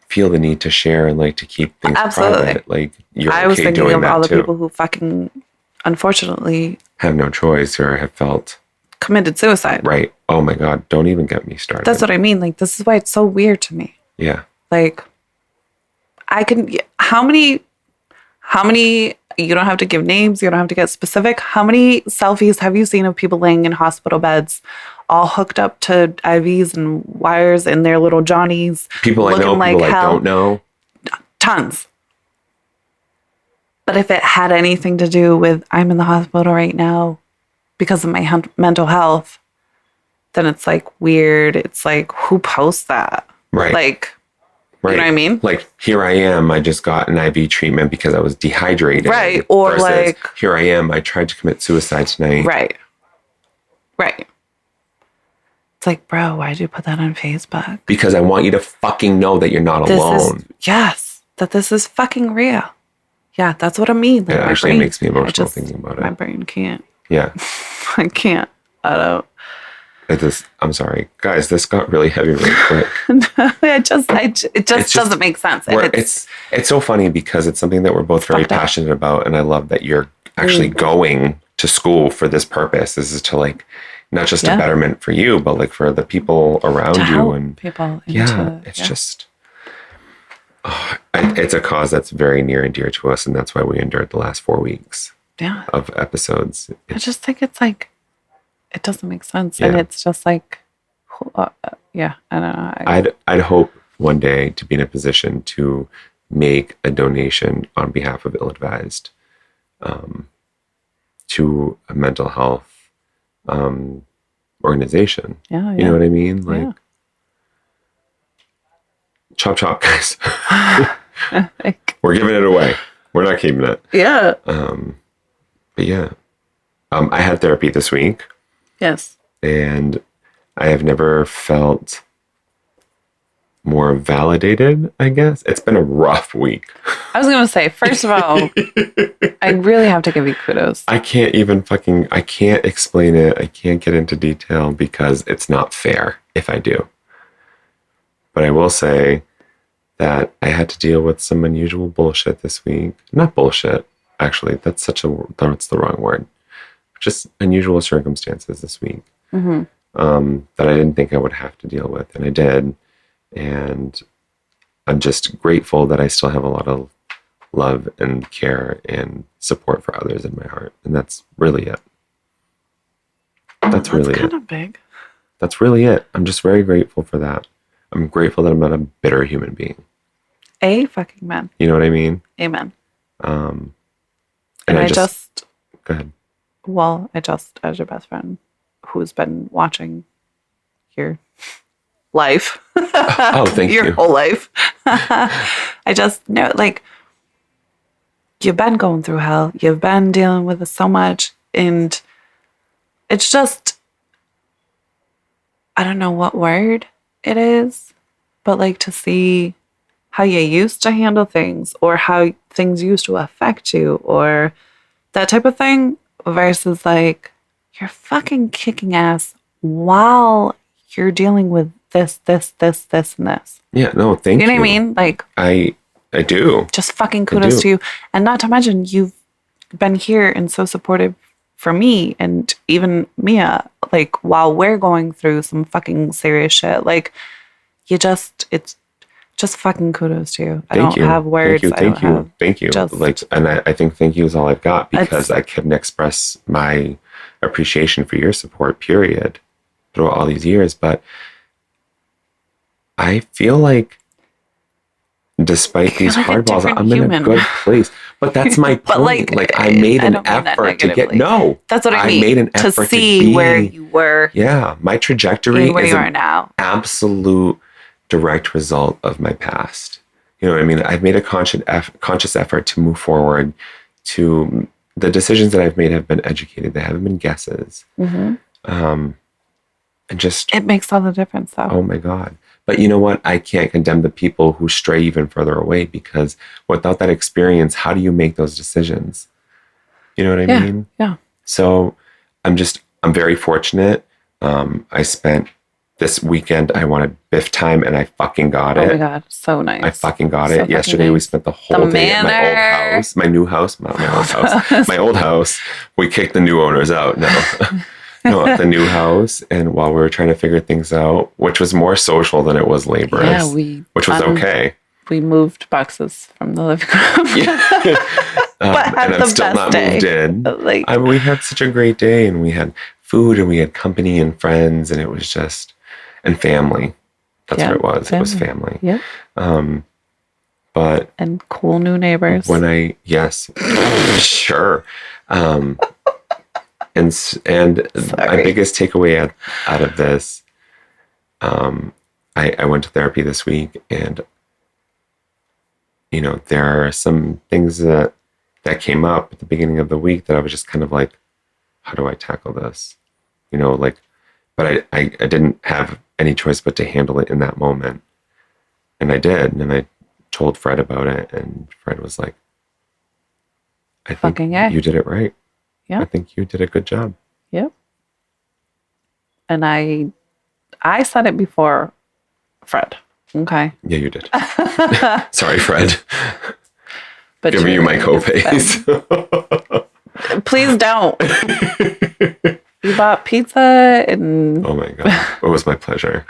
feel the need to share and like to keep things private. Like, you're I was okay thinking doing of that all the too. people who fucking, unfortunately, have no choice or have felt committed suicide. Right. Oh my God. Don't even get me started. That's what I mean. Like, this is why it's so weird to me. Yeah. Like, how many, you don't have to give names, you don't have to get specific. How many selfies have you seen of people laying in hospital beds, all hooked up to IVs and wires in their little Johnnies? People I know, people I don't know. Tons. But if it had anything to do with, I'm in the hospital right now because of my mental health, then it's like weird. It's like, who posts that? Right. Like, right. You know what I mean? Like, here I am. I just got an IV treatment because I was dehydrated. Right. Or versus, like, here I am. I tried to commit suicide tonight. Right. Right. It's like, bro, why'd you put that on Facebook? Because I want you to fucking know that you're not alone. That this is fucking real. Yeah, that's what I mean. Like, it actually makes me emotional thinking about it. My brain can't. Yeah. I can't. I don't. I'm sorry, guys. This got really heavy really quick. No, it just doesn't make sense. It's so funny because it's something that we're both very passionate about, and I love that you're actually going to school for this purpose. This is to like not just a betterment for you, but like for the people around you and people. Just. It's a cause that's very near and dear to us, and that's why we endured the last 4 weeks of episodes. I just think it's like, it doesn't make sense. And it's just like, I don't know. I'd hope one day to be in a position to make a donation on behalf of ill-advised to a mental health organization. Yeah. You know what I mean? Like, chop chop, guys. We're giving it away. We're not keeping it. Yeah. But yeah. I had therapy this week. Yes. And I have never felt more validated, I guess. It's been a rough week. I was going to say, first of all, I really have to give you kudos. I can't explain it. I can't get into detail because it's not fair if I do. But I will say that I had to deal with some unusual bullshit this week. Not bullshit, actually. That's the wrong word. Just unusual circumstances this week that I didn't think I would have to deal with. And I did. And I'm just grateful that I still have a lot of love and care and support for others in my heart. And that's really it. That's really it. Kind of big. That's really it. I'm just very grateful for that. I'm grateful that I'm not a bitter human being. A fucking man. You know what I mean? Amen. And I just go ahead. Well, as your best friend who's been watching your life. Oh, thank you. Your whole life. I just know, like, you've been going through hell. You've been dealing with it so much. And it's just, I don't know what word it is, but like to see how you used to handle things or how things used to affect you or that type of thing versus like you're fucking kicking ass while you're dealing with this, and this. Yeah, no, thank you. You know what I mean? Like, I do. Just fucking kudos to you. And not to mention, you've been here and so supportive for me and even Mia, like, while we're going through some fucking serious shit. Like, it's just fucking kudos to you. I don't have words. Thank you. And I think thank you is all I've got because I couldn't express my appreciation for your support, period, throughout all these years. But I feel like despite these hardballs, I'm in a good place. But that's my point. Like I made an effort to get That's what I mean. I made an effort to see where you were. Yeah, my trajectory where is you are now. Absolute direct result of my past. You know what I mean? I've made a conscious effort to move forward. To the decisions that I've made have been educated. They haven't been guesses. And just, It makes all the difference, though. oh my God. But you know what? I can't condemn the people who stray even further away, because without that experience, how do you make those decisions? You know what I mean? Yeah. So I'm very fortunate. I spent this weekend, I wanted BiFF time, and I fucking got it. Oh my God. So nice. I fucking got So it. Yesterday, we spent the whole day at my old house, my new house, not my old house, my old house. We kicked the new owners out. No. No, at the new house, and while we were trying to figure things out, which was more social than it was laborious, which was okay. We moved boxes from the living room. And I'm still not moved in. We had such a great day, and we had food, and we had company and friends, and it was just, and family. That's what it was. Family. It was family. Yeah. But and cool new neighbors. Yes, sure. And my biggest takeaway out of this, I went to therapy this week, and there are some things that came up at the beginning of the week that I was just kind of like, how do I tackle this? But I didn't have any choice but to handle it in that moment, and I did, and I told Fred about it, and Fred was like, I think you did it right. Yeah. I think you did a good job. Yep. And I said it before Fred. Okay. Yeah, you did. Sorry, Fred. But giving you my co-pays. Please don't. You bought pizza and... Oh my God. It was my pleasure.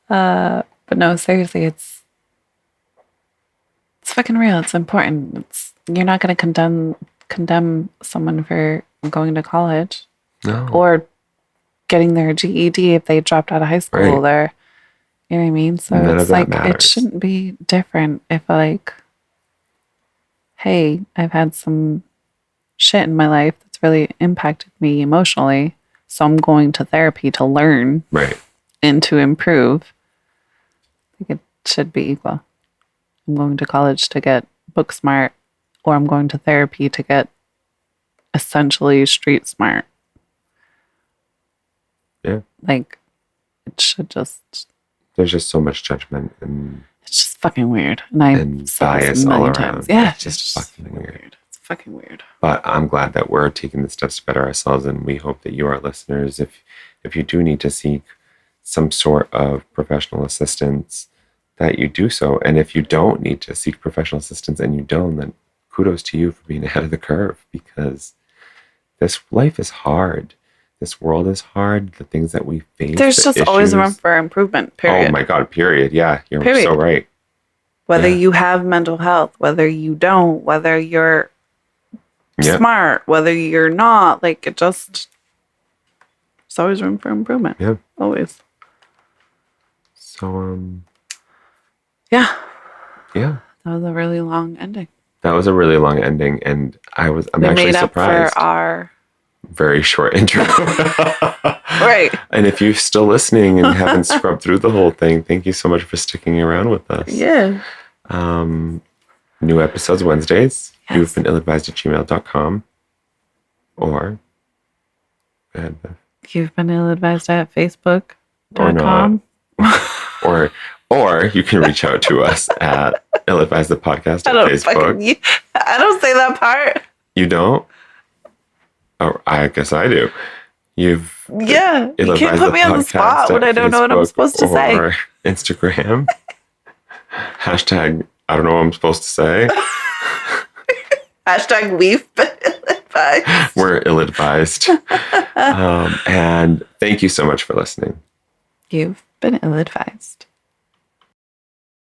But no, seriously, it's fucking real. It's important. You're not going to condemn someone for going to college. No. Or getting their GED if they dropped out of high school. Right. You know what I mean? So None it's of that like, matters. it shouldn't be different if hey, I've had some shit in my life that's really impacted me emotionally. So I'm going to therapy to learn. Right. And to improve. I think it should be equal. I'm going to college to get book smart, or I'm going to therapy to get essentially street smart. Yeah. It should just... There's just so much judgment, and it's just fucking weird. And bias all around. Times. Yeah. It's just fucking weird. It's fucking weird. But I'm glad that we're taking the steps to better ourselves, and we hope that you, our listeners, if you do need to seek some sort of professional assistance, that you do so. And if you don't need to seek professional assistance and you don't, then kudos to you for being ahead of the curve, because this life is hard. This world is hard. The things that we face. There's just always room for improvement, period. Oh my God, period. Yeah, you're so right. Whether you have mental health, whether you don't, whether you're smart, whether you're not, there's always room for improvement. Yeah. Always. So, yeah. Yeah. That was a really long ending. That was a really long ending, and I'm actually surprised. For our very short intro. Right. And if you're still listening and haven't scrubbed through the whole thing, thank you so much for sticking around with us. Yeah. New episodes Wednesdays. Yes. You've been illadvisedgmail.com, or you've been ill-advised at Facebook.com. Or you can reach out to us at illadvisedthepodcast at Facebook. I don't say that part. You don't? Oh, I guess I do. You can't put me on the spot when I don't know what I'm supposed to say. Or Instagram. Hashtag, I don't know what I'm supposed to say. Hashtag we've been ill-advised. We're ill-advised. And thank you so much for listening. You've been ill-advised.